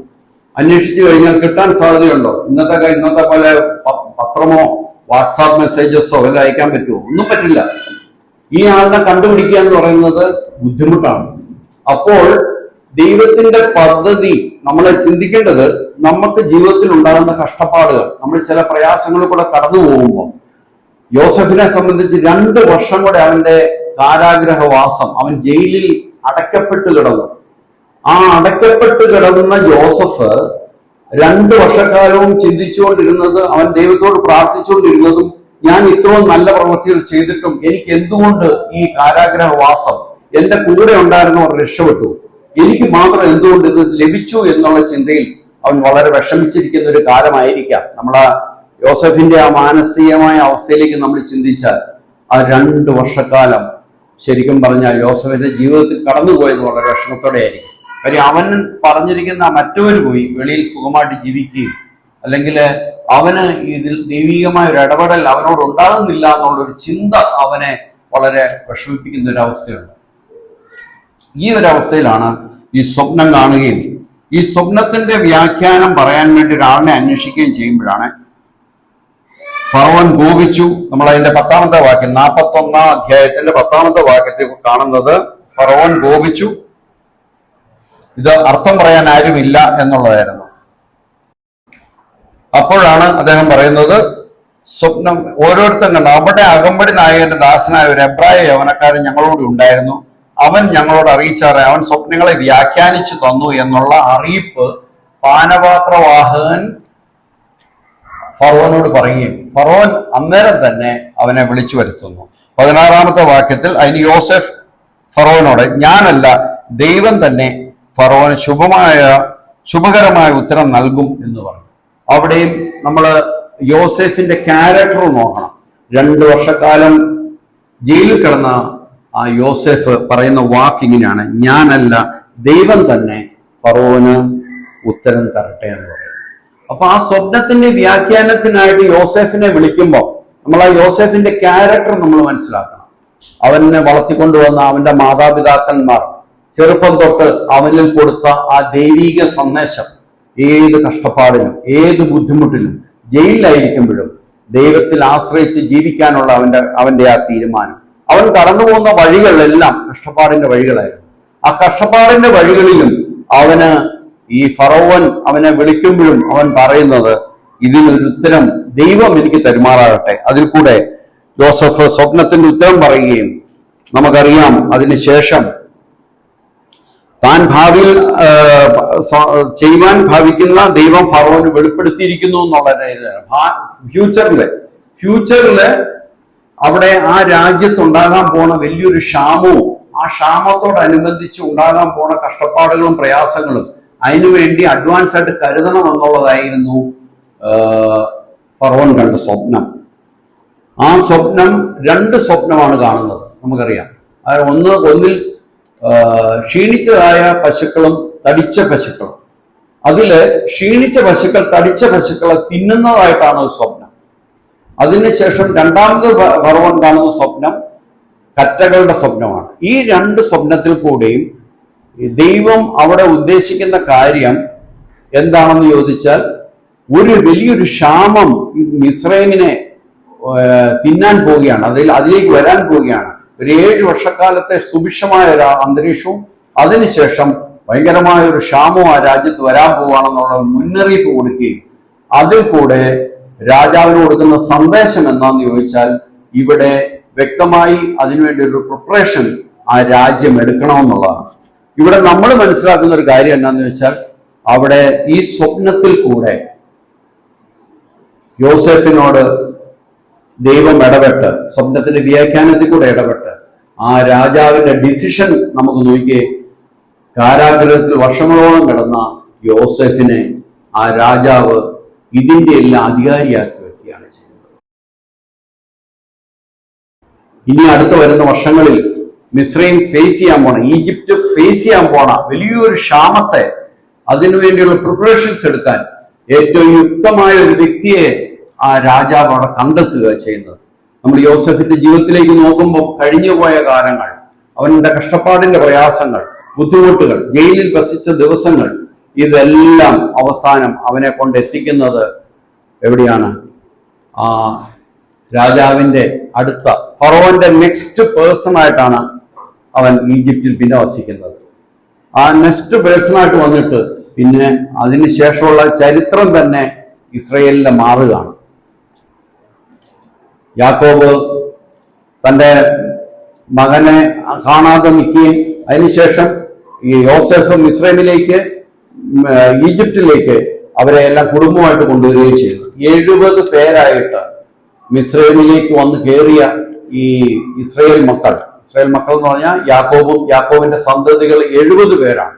അന്വേഷിച്ചു കഴിഞ്ഞാൽ കിട്ടാൻ സാധ്യതയുണ്ടോ? ഇന്നത്തെ പോലെ പത്രമോ വാട്സാപ്പ് മെസ്സേജസോ എല്ലാം അയക്കാൻ പറ്റുമോ? ഒന്നും പറ്റില്ല. ഈ ആളിനെ കണ്ടുപിടിക്കുക എന്ന് പറയുന്നത് ബുദ്ധിമുട്ടാണ്. അപ്പോൾ ദൈവത്തിന്റെ പദ്ധതി നമ്മൾ ചിന്തിക്കേണ്ടത്, നമുക്ക് ജീവിതത്തിൽ ഉണ്ടാകുന്ന കഷ്ടപ്പാടുകൾ, നമ്മൾ ചില പ്രയാസങ്ങളിൽ കൂടെ കടന്നു പോകുമ്പോൾ, യോസഫിനെ സംബന്ധിച്ച് 2 വർഷം കൂടെ അവന്റെ കാരാഗ്രഹവാസം, അവൻ ജയിലിൽ അടയ്ക്കപ്പെട്ട് കിടന്നു. ആ അടയ്ക്കപ്പെട്ട് കിടന്ന യോസഫ് 2 വർഷക്കാലവും ചിന്തിച്ചുകൊണ്ടിരുന്നത്, അവൻ ദൈവത്തോട് പ്രാർത്ഥിച്ചുകൊണ്ടിരുന്നതും, ഞാൻ ഇത്രയും നല്ല പ്രവൃത്തികൾ ചെയ്തിട്ടും എനിക്ക് എന്തുകൊണ്ട് ഈ കാരാഗ്രഹവാസം, എന്റെ കൂടെ ഉണ്ടായിരുന്നവർ രക്ഷപ്പെട്ടു, എനിക്ക് മാത്രം എന്തുകൊണ്ട് ഇത് ലഭിച്ചു എന്നുള്ള ചിന്തയിൽ അവൻ വളരെ വിഷമിച്ചിരിക്കുന്ന ഒരു കാലമായിരിക്കാം. നമ്മളാ യോസഫിന്റെ ആ മാനസികമായ അവസ്ഥയിലേക്ക് നമ്മൾ ചിന്തിച്ചാൽ, ആ 2 വർഷക്കാലം ശരിക്കും പറഞ്ഞാൽ യോസഫിന്റെ ജീവിതത്തിൽ കടന്നുപോയത് വളരെ വിഷമത്തോടെ ആയിരിക്കും. കാര്യം അവൻ പറഞ്ഞിരിക്കുന്ന മറ്റവന് പോയി വെളിയിൽ സുഖമായിട്ട് ജീവിക്കുകയും, അല്ലെങ്കിൽ അവന് ഇതിൽ ദൈവികമായ ഒരു ഇടപെടൽ അവനോട് ഉണ്ടാകുന്നില്ല എന്നുള്ളൊരു ചിന്ത അവനെ വളരെ വിഷമിപ്പിക്കുന്ന ഒരു അവസ്ഥയുണ്ട്. ഈ ഒരു അവസ്ഥയിലാണ് ഈ സ്വപ്നം കാണുകയും ഈ സ്വപ്നത്തിന്റെ വ്യാഖ്യാനം പറയാൻ വേണ്ടി ഒരാളിനെ അന്വേഷിക്കുകയും ചെയ്യുമ്പോഴാണ് ഫറവോൻ കോപിച്ചു. നമ്മൾ അതിന്റെ 10-ാമത്തെ വാക്യം, 41-ാം അധ്യായത്തിന്റെ 10-ാമത്തെ വാക്യത്തിൽ കാണുന്നത്, ഫറവോൻ കോപിച്ചു. ഇത് അർത്ഥം പറയാൻ ആരുമില്ല എന്നുള്ളതായിരുന്നു. അപ്പോഴാണ് അദ്ദേഹം പറയുന്നത്, സ്വപ്നം ഓരോരുത്തരും കണ്ടു. അവിടെ അകമ്പടി നായകന്റെ ദാസനായ ഒരു എബ്രായ യവനക്കാരൻ ഞങ്ങളോട് ഉണ്ടായിരുന്നു, അവൻ ഞങ്ങളോട് അറിയിച്ചാറ് അവൻ സ്വപ്നങ്ങളെ വ്യാഖ്യാനിച്ചു തന്നു എന്നുള്ള അറിയിപ്പ് പാനപാത്രവാഹകൻ ഫറവോനോട് പറയുകയും ഫറവോൻ അന്നേരം തന്നെ അവനെ വിളിച്ചു വരുത്തുന്നു. 16-ാമത്തെ വാക്യത്തിൽ അതിന് യോസഫ് ഫറവോനോട്, ഞാനല്ല ദൈവം തന്നെ ഫറവോന് ശുഭകരമായ ഉത്തരം നൽകും എന്ന് പറഞ്ഞു. അവിടെയും നമ്മൾ യോസെഫിന്റെ ക്യാരക്ടർ നോക്കണം. 2 വർഷക്കാലം ജയിലിൽ കിടന്ന ആ യോസെഫ് പറയുന്ന വാക്ക് ഇങ്ങനെയാണ്, ഞാനല്ല ദൈവം തന്നെ ഫറവോന് ഉത്തരം തരട്ടെ എന്ന് പറയും. അപ്പൊ ആ സ്വപ്നത്തിന്റെ വ്യാഖ്യാനത്തിനായിട്ട് യോസെഫിനെ വിളിക്കുമ്പോൾ നമ്മൾ ആ യോസെഫിന്റെ ക്യാരക്ടർ നമ്മൾ മനസ്സിലാക്കണം. അവനെ വളർത്തിക്കൊണ്ടുവന്ന അവന്റെ മാതാപിതാക്കന്മാർ ചെറുപ്പം തൊട്ട് അവനിൽ കൊടുത്ത ആ ദൈവിക സന്ദേശം, ഏത് കഷ്ടപ്പാടിലും ഏത് ബുദ്ധിമുട്ടിലും ജയിലിലായിരിക്കുമ്പോഴും ദൈവത്തിൽ ആശ്രയിച്ച് ജീവിക്കാനുള്ള അവന്റെ ആ തീരുമാനം, അവൻ കടന്നു പോകുന്ന വഴികളെല്ലാം കഷ്ടപ്പാടിന്റെ വഴികളായിരുന്നു. ആ കഷ്ടപ്പാടിന്റെ വഴികളിലും അവന് ഈ ഫറവോൻ അവനെ വിളിക്കുമ്പോഴും അവൻ പറയുന്നത്, ഇതിനൊരു ഉത്തരം ദൈവം എനിക്ക് തരുമാറാകട്ടെ. അതിൽ കൂടെ യോസഫ് സ്വപ്നത്തിന്റെ ഉത്തരം പറയുകയും നമുക്കറിയാം അതിനുശേഷം താൻ ഭാവിയിൽ ചെയ്യുവാൻ ഭാവിക്കുന്ന ദൈവം ഫറവോന് വെളിപ്പെടുത്തിയിരിക്കുന്നു എന്നുള്ള ഫ്യൂച്ചറില് അവിടെ ആ രാജ്യത്തുണ്ടാകാൻ പോണ വലിയൊരു ക്ഷാമവും ആ ക്ഷാമത്തോടനുബന്ധിച്ച് ഉണ്ടാകാൻ പോണ കഷ്ടപ്പാടുകളും പ്രയാസങ്ങളും അതിനുവേണ്ടി അഡ്വാൻസ് ആയിട്ട് കരുതണം എന്നുള്ളതായിരുന്നു ഫറവോൻ കണ്ട സ്വപ്നം. ആ സ്വപ്നം 2 സ്വപ്നമാണ് കാണുന്നത് നമുക്കറിയാം. ഒന്നിൽ ക്ഷീണിച്ചതായ പശുക്കളും തടിച്ച പശുക്കളും. അതില് ക്ഷീണിച്ച പശുക്കൾ തടിച്ച പശുക്കളെ തിന്നുന്നതായിട്ടാണ് ഒരു സ്വപ്നം. അതിനുശേഷം രണ്ടാമത് ഫറവോൻ കാണുന്ന സ്വപ്നം കറ്റകളുടെ സ്വപ്നമാണ്. ഈ 2 സ്വപ്നത്തിൽ കൂടെയും ദൈവം അവിടെ ഉദ്ദേശിക്കുന്ന കാര്യം എന്താണെന്ന് ചോദിച്ചാൽ ഒരു വലിയൊരു ക്ഷാമം മിസ്രൈമിനെ തിന്നാൻ പോവുകയാണ്, അതിലേക്ക് വരാൻ പോവുകയാണ്. ഒരു 7 വർഷക്കാലത്തെ സുഭിക്ഷമായ ഒരു അന്തരീക്ഷവും അതിനുശേഷം ഭയങ്കരമായ ഒരു ക്ഷാമവും ആ രാജ്യത്ത് വരാൻ പോവുകയാണെന്നുള്ള മുന്നറിയിപ്പ് കൊടുക്കുകയും അതിൽ കൂടെ രാജാവിന് കൊടുക്കുന്ന സന്ദേശം എന്താണെന്ന് ചോദിച്ചാൽ ഇവിടെ വ്യക്തമായി അതിനുവേണ്ടി ഒരു പ്രിപ്പറേഷൻ ആ രാജ്യം എടുക്കണമെന്നുള്ളതാണ്. ഇവിടെ നമ്മൾ മനസ്സിലാക്കുന്ന ഒരു കാര്യം എന്താണെന്ന് വെച്ചാൽ അവിടെ ഈ സ്വപ്നത്തിൽ കൂടെ യോസേഫിനോട് ദൈവം ഇടപെട്ട്, സ്വപ്നത്തിന്റെ വ്യാഖ്യാനത്തിൽ കൂടെ ഇടപെട്ട് ആ രാജാവിന്റെ ഡിസിഷൻ നമുക്ക് നോക്കിയേ. കാരാഗ്രഹത്തിൽ വർഷങ്ങളോളം കിടന്ന യോസേഫിനെ ആ രാജാവ് ഇതിന്റെ എല്ലാം അധികാരിയാക്കി വെക്കുകയാണ് ചെയ്യുന്നത്. ഇനി അടുത്ത വരുന്ന വർഷങ്ങളിൽ മിസ്രൈം ഫേസ് ചെയ്യാൻ പോണ, ഈജിപ്റ്റ് ഫേസ് ചെയ്യാൻ പോണ വലിയൊരു ക്ഷാമത്തെ അതിനുവേണ്ടിയുള്ള പ്രിപ്പറേഷൻസ് എടുക്കാൻ ഏറ്റവും യുക്തമായ ഒരു വ്യക്തിയെ ആ രാജാവ് അവിടെ കണ്ടെത്തുക ചെയ്യുന്നത്. നമ്മൾ യോസഫിന്റെ ജീവിതത്തിലേക്ക് നോക്കുമ്പോൾ കഴിഞ്ഞുപോയ കാലങ്ങൾ, അവന്റെ കഷ്ടപ്പാടിന്റെ പ്രയാസങ്ങൾ, ബുദ്ധിമുട്ടുകൾ, ജയിലിൽ വസിച്ച ദിവസങ്ങൾ, ഇതെല്ലാം അവസാനം അവനെ കൊണ്ട് എത്തിക്കുന്നത് എവിടെയാണ്? ആ രാജാവിന്റെ അടുത്ത ഫറവോന്റെ നെക്സ്റ്റ് പേഴ്സൺ ആയിട്ടാണ് അവൻ ഈജിപ്തിൽ പിന്നെ വസിക്കുന്നത്. ആ നെക്സ്റ്റ് പേഴ്സണായിട്ട് വന്നിട്ട് പിന്നെ അതിനുശേഷമുള്ള ചരിത്രം തന്നെ ഇസ്രയേലിന്റെ മാറുകയാണ്. യാക്കോബ് തൻ്റെ മകനെ കാണാതെ നിൽക്കുകയും അതിനുശേഷം ഈ യോസേഫ് മിസ്രൈമിലേക്ക് ഈജിപ്തിലേക്ക് അവരെ എല്ലാം കുടുംബമായിട്ട് കൊണ്ടുവരികയും ചെയ്തു. 70 പേരായിട്ട് മിസ്രൈമിലേക്ക് വന്ന് കയറിയ ഈ ഇസ്രയേൽ മക്കൾ എന്ന് പറഞ്ഞാൽ യാക്കോബിന്റെ സന്തതികൾ 70 പേരാണ്.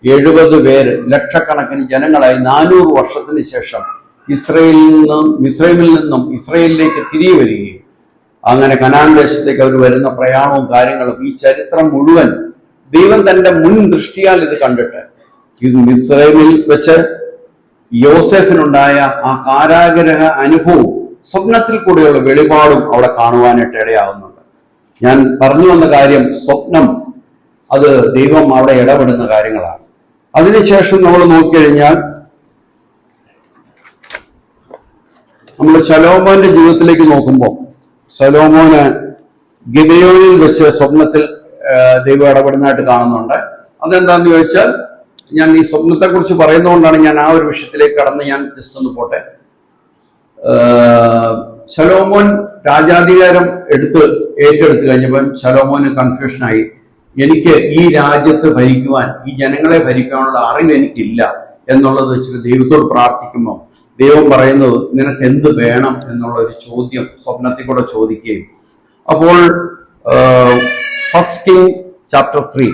70 പേര് ലക്ഷക്കണക്കിന് ജനങ്ങളായി 400 വർഷത്തിന് ശേഷം മിസ്രൈമിൽ നിന്നും ഇസ്രയേലിലേക്ക് തിരികെ വരികയും അങ്ങനെ കനാൻ ദേശത്തേക്ക് അവർ വരുന്ന പ്രയാണവും കാര്യങ്ങളും, ഈ ചരിത്രം മുഴുവൻ ദൈവം തന്റെ മുൻ ദൃഷ്ടിയാൽ ഇത് കണ്ടിട്ട് ഇത് മിസ്രൈമിൽ വെച്ച് യോസേഫിനുണ്ടായ ആ കാരാഗ്രഹ അനുഭവവും സ്വപ്നത്തിൽ കൂടെയുള്ള വെളിപാടും അവിടെ കാണുവാനായിട്ട് ഇടയാവുന്നുണ്ട്. ഞാൻ പറഞ്ഞു വന്ന കാര്യം, സ്വപ്നം അത് ദൈവം അവിടെ ഇടപെടുന്ന കാര്യങ്ങളാണ്. അതിനുശേഷം നമ്മൾ നോക്കിക്കഴിഞ്ഞാൽ നമ്മൾ ശലോമോന്റെ ജീവിതത്തിലേക്ക് നോക്കുമ്പോൾ ശലോമോന് ഗിബെയോനിൽ വെച്ച് സ്വപ്നത്തിൽ ദൈവം ഇടപെടുന്നതായിട്ട് കാണുന്നുണ്ട്. അതെന്താന്ന് ചോദിച്ചാൽ, ഞാൻ ഈ സ്വപ്നത്തെക്കുറിച്ച് പറയുന്നതുകൊണ്ടാണ് ഞാൻ ആ ഒരു വിഷയത്തിലേക്ക് കടന്ന് ഞാൻ ജസ്റ്റ് ഒന്ന് പോട്ടെ. ശലോമോൻ രാജാധികാരം ഏറ്റെടുത്തു കഴിഞ്ഞപ്പോൾ ശലോമോന് കൺഫ്യൂഷനായി. എനിക്ക് ഈ രാജ്യത്ത് ഭരിക്കുവാൻ, ഈ ജനങ്ങളെ ഭരിക്കാനുള്ള അറിവ് എനിക്കില്ല എന്നുള്ളത് വെച്ചിട്ട് ദൈവത്തോട് പ്രാർത്ഥിക്കുമ്പോൾ ദൈവം പറയുന്നത് നിനക്ക് എന്ത് വേണം എന്നുള്ള ഒരു ചോദ്യം സ്വപ്നത്തിൽ കൂടെ ചോദിക്കുകയും, അപ്പോൾ ഫസ്റ്റ് കിങ് ചാപ്റ്റർ 3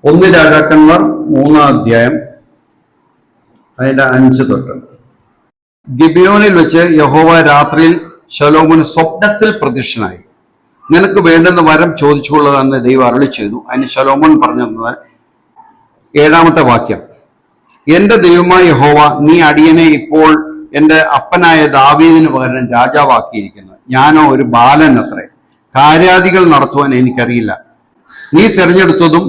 1 രാജാക്കന്മാർ 3-ാം അധ്യായം അതിന്റെ 5 തൊട്ട്. ഗിബിയോനിൽ വെച്ച് യഹോവ രാത്രിയിൽ ശലോമോന് സ്വപ്നത്തിൽ പ്രത്യക്ഷനായി. നിനക്ക് വേണ്ടുന്ന വരം ചോദിച്ചുകൊള്ളുകയെന്ന് ദൈവം അരുളി ചെയ്തു. അതിന് ശലോമോൻ പറഞ്ഞു തന്നത് 7-ാമത്തെ വാക്യം, എന്റെ ദൈവമായ യഹോവ, നീ അടിയനെ ഇപ്പോൾ എന്റെ അപ്പനായ ദാവീദിന് പകരം രാജാവാക്കിയിരിക്കുന്നു. ഞാനോ ഒരു ബാലൻ അത്രേ, കാര്യാദികൾ നടത്തുവാൻ എനിക്കറിയില്ല. നീ തിരഞ്ഞെടുത്തതും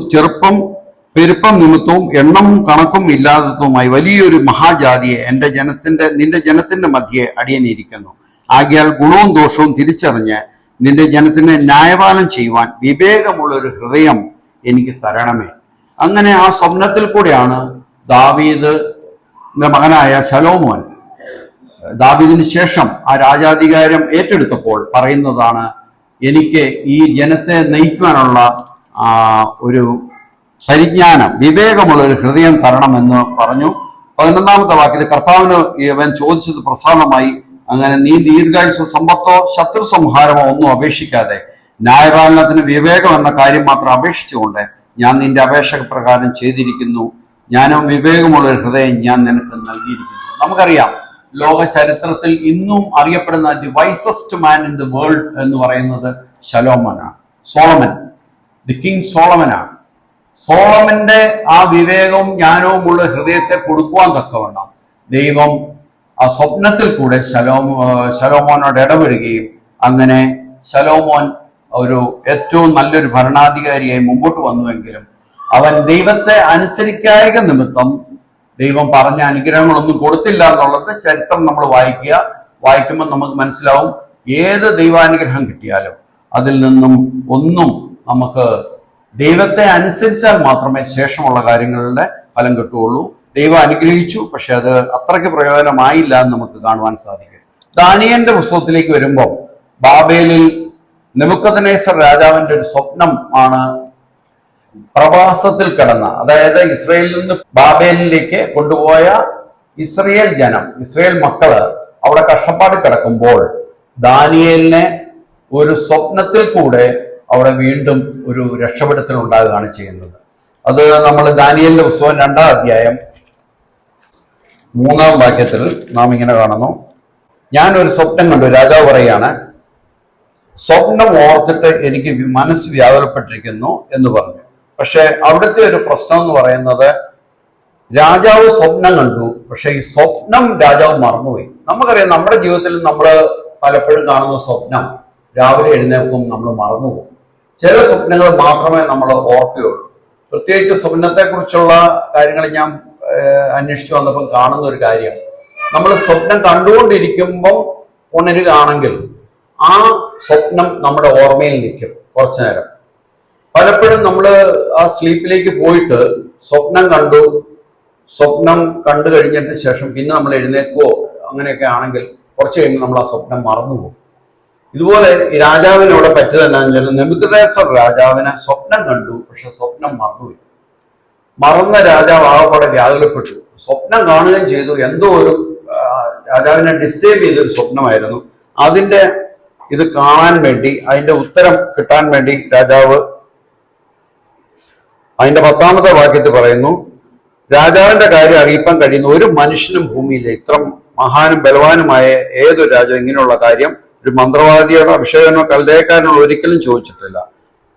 പെരുപ്പം നിമിത്തവും എണ്ണവും കണക്കും ഇല്ലാത്തതുമായി വലിയൊരു മഹാജാതിയെ നിന്റെ ജനത്തിന്റെ മധ്യേ അടിയനിരിക്കുന്നു. ആകയാൽ ഗുണവും ദോഷവും തിരിച്ചറിഞ്ഞ് നിന്റെ ജനത്തിന് ന്യായപാലനം ചെയ്യുവാൻ വിവേകമുള്ളൊരു ഹൃദയം എനിക്ക് തരണമേ. അങ്ങനെ ആ സ്വപ്നത്തിൽ കൂടെയാണ് ദാവീദിന്റെ മകനായ ശലോമോൻ ദാവീദിന് ശേഷം ആ രാജാധികാരം ഏറ്റെടുത്തപ്പോൾ പറയുന്നതാണ്, എനിക്ക് ഈ ജനത്തെ നയിക്കുവാനുള്ള ഒരു പരിജ്ഞാനം, വിവേകമുള്ള ഒരു ഹൃദയം തരണമെന്ന് പറഞ്ഞു. 11-ാമത്തെ വാക്യത്തിൽ കർത്താവിന് ഇവൻ ചോദിച്ചത് പ്രസാദമായി, അങ്ങനെ നീ ദീർഘായുസ്സോ സമ്പത്തോ ശത്രു സംഹാരമോ ഒന്നും അപേക്ഷിക്കാതെ ന്യായപാലനത്തിന് വിവേകം എന്ന കാര്യം മാത്രം അപേക്ഷിച്ചുകൊണ്ട് ഞാൻ നിന്റെ അപേക്ഷ പ്രകാരം ചെയ്തിരിക്കുന്നു. ജ്ഞാനവും വിവേകമുള്ള ഒരു ഹൃദയം ഞാൻ നിനക്ക് നൽകിയിരിക്കുന്നു. നമുക്കറിയാം, ലോക ചരിത്രത്തിൽ ഇന്നും അറിയപ്പെടുന്ന the wisest man in the world എന്ന് പറയുന്നത് സോളമൻ, ദി കിങ് സോളമനാണ്. സോളമന്റെ ആ വിവേകവും ജ്ഞാനവും ഉള്ള ഹൃദയത്തെ കൊടുക്കുവാൻ തക്കവണ്ണം ദൈവം ആ സ്വപ്നത്തിൽ കൂടെ ശലോമോനോട് ഇടപെടുകയും അങ്ങനെ ശലോമോൻ ഒരു ഏറ്റവും നല്ലൊരു ഭരണാധികാരിയായി മുമ്പോട്ട് വന്നുവെങ്കിലും അവൻ ദൈവത്തെ അനുസരിക്കായിക നിമിത്തം ദൈവം പറഞ്ഞ അനുഗ്രഹങ്ങളൊന്നും കൊടുത്തില്ല എന്നുള്ളത് ചരിത്രം നമ്മൾ വായിക്കുമ്പോൾ നമുക്ക് മനസ്സിലാവും. ഏത് ദൈവാനുഗ്രഹം കിട്ടിയാലും അതിൽ നിന്നും ഒന്നും നമുക്ക് ദൈവത്തെ അനുസരിച്ചാൽ മാത്രമേ ശേഷമുള്ള കാര്യങ്ങളുടെ ഫലം കിട്ടുകയുള്ളൂ. ദൈവം അനുഗ്രഹിച്ചു, പക്ഷെ അത് അത്രയ്ക്ക് പ്രയോജനമായില്ല എന്ന് നമുക്ക് കാണുവാൻ സാധിക്കും. ദാനിയേലിന്റെ പുസ്തകത്തിലേക്ക് വരുമ്പോൾ ബാബേലിൽ നെബൂഖദ്നേസർ രാജാവിന്റെ ഒരു സ്വപ്നം ആണ് പ്രവാസത്തിൽ കിടന്ന, അതായത് ഇസ്രയേലിൽ നിന്ന് ബാബേലിലേക്ക് കൊണ്ടുപോയ ഇസ്രയേൽ മക്കള് അവിടെ കഷ്ടപ്പാട് കിടക്കുമ്പോൾ ദാനിയേലിനെ ഒരു സ്വപ്നത്തിൽ കൂടെ അവിടെ വീണ്ടും ഒരു രക്ഷപ്പെടുത്തൽ ഉണ്ടാകുകയാണ് ചെയ്യുന്നത്. അത് നമ്മൾ ദാനിയേലിന്റെ പുസ്തകം 2-ാം അധ്യായം 3-ാം വാക്യത്തിൽ നാം ഇങ്ങനെ കാണുന്നു, ഞാനൊരു സ്വപ്നം കണ്ടു. രാജാവ് പറയാണ്, സ്വപ്നം ഓർത്തിട്ട് എനിക്ക് മനസ്സ് വ്യാകുലപ്പെട്ടിരിക്കുന്നു എന്ന് പറഞ്ഞു. പക്ഷെ അവിടുത്തെ ഒരു പ്രശ്നം എന്ന് പറയുന്നത്, രാജാവ് സ്വപ്നം കണ്ടു, പക്ഷെ ഈ സ്വപ്നം രാജാവ് മറന്നുപോയി. നമുക്കറിയാം, നമ്മുടെ ജീവിതത്തിൽ നമ്മൾ പലപ്പോഴും കാണുന്ന സ്വപ്നം രാവിലെ എഴുന്നേൽക്കും നമ്മൾ മറന്നുപോകും. ചില സ്വപ്നങ്ങൾ മാത്രമേ നമ്മൾ ഓർക്കുകയുള്ളൂ. പ്രത്യേകിച്ച് സ്വപ്നത്തെക്കുറിച്ചുള്ള കാര്യങ്ങൾ ഞാൻ അന്വേഷിച്ചു വന്നപ്പോൾ കാണുന്ന ഒരു കാര്യം, നമ്മൾ സ്വപ്നം കണ്ടുകൊണ്ടിരിക്കുമ്പം ഉണരുകയാണെങ്കിൽ ആ സ്വപ്നം നമ്മുടെ ഓർമ്മയിൽ നിൽക്കും കുറച്ചു നേരം. പലപ്പോഴും നമ്മൾ ആ സ്ലീപ്പിലേക്ക് പോയിട്ട് സ്വപ്നം കണ്ടു കഴിഞ്ഞിട്ട് ശേഷം പിന്നെ നമ്മൾ എഴുന്നേൽക്കുവോ അങ്ങനെയൊക്കെ ആണെങ്കിൽ കുറച്ച് കഴിയുമ്പോൾ നമ്മൾ ആ സ്വപ്നം മറന്നുപോകും. ഇതുപോലെ ഈ രാജാവിന് ഇവിടെ പറ്റിയതെന്നാന്ന് വെച്ചാൽ, നെബൂഖദ്നേസർ രാജാവിനെ സ്വപ്നം കണ്ടു, പക്ഷെ സ്വപ്നം മറന്നുപോയി. മറന്ന രാജാവ് ആകെപ്പാടെ വ്യാകുലപ്പെട്ടു. സ്വപ്നം കാണുകയും ചെയ്തു, എന്തോ ഒരു രാജാവിനെ ഡിസ്റ്റേബ് ചെയ്തൊരു സ്വപ്നമായിരുന്നു. അതിന്റെ ഇത് കാണാൻ വേണ്ടി, അതിന്റെ ഉത്തരം കിട്ടാൻ വേണ്ടി രാജാവ് അതിന്റെ 10-ാമത്തെ വാക്യത്തിൽ പറയുന്നു, രാജാവിന്റെ കാര്യം അറിയിപ്പാൻ കഴിയുന്ന ഒരു മനുഷ്യനും ഭൂമിയില്ല. ഇത്ര മഹാനും ബലവാനുമായ ഏതൊരു രാജാവ് ഇങ്ങനെയുള്ള കാര്യം ഒരു മന്ത്രവാദിയുടെ അഭിഷേകനോ കൽദയക്കാരനോ ഒരിക്കലും ചോദിച്ചിട്ടില്ല.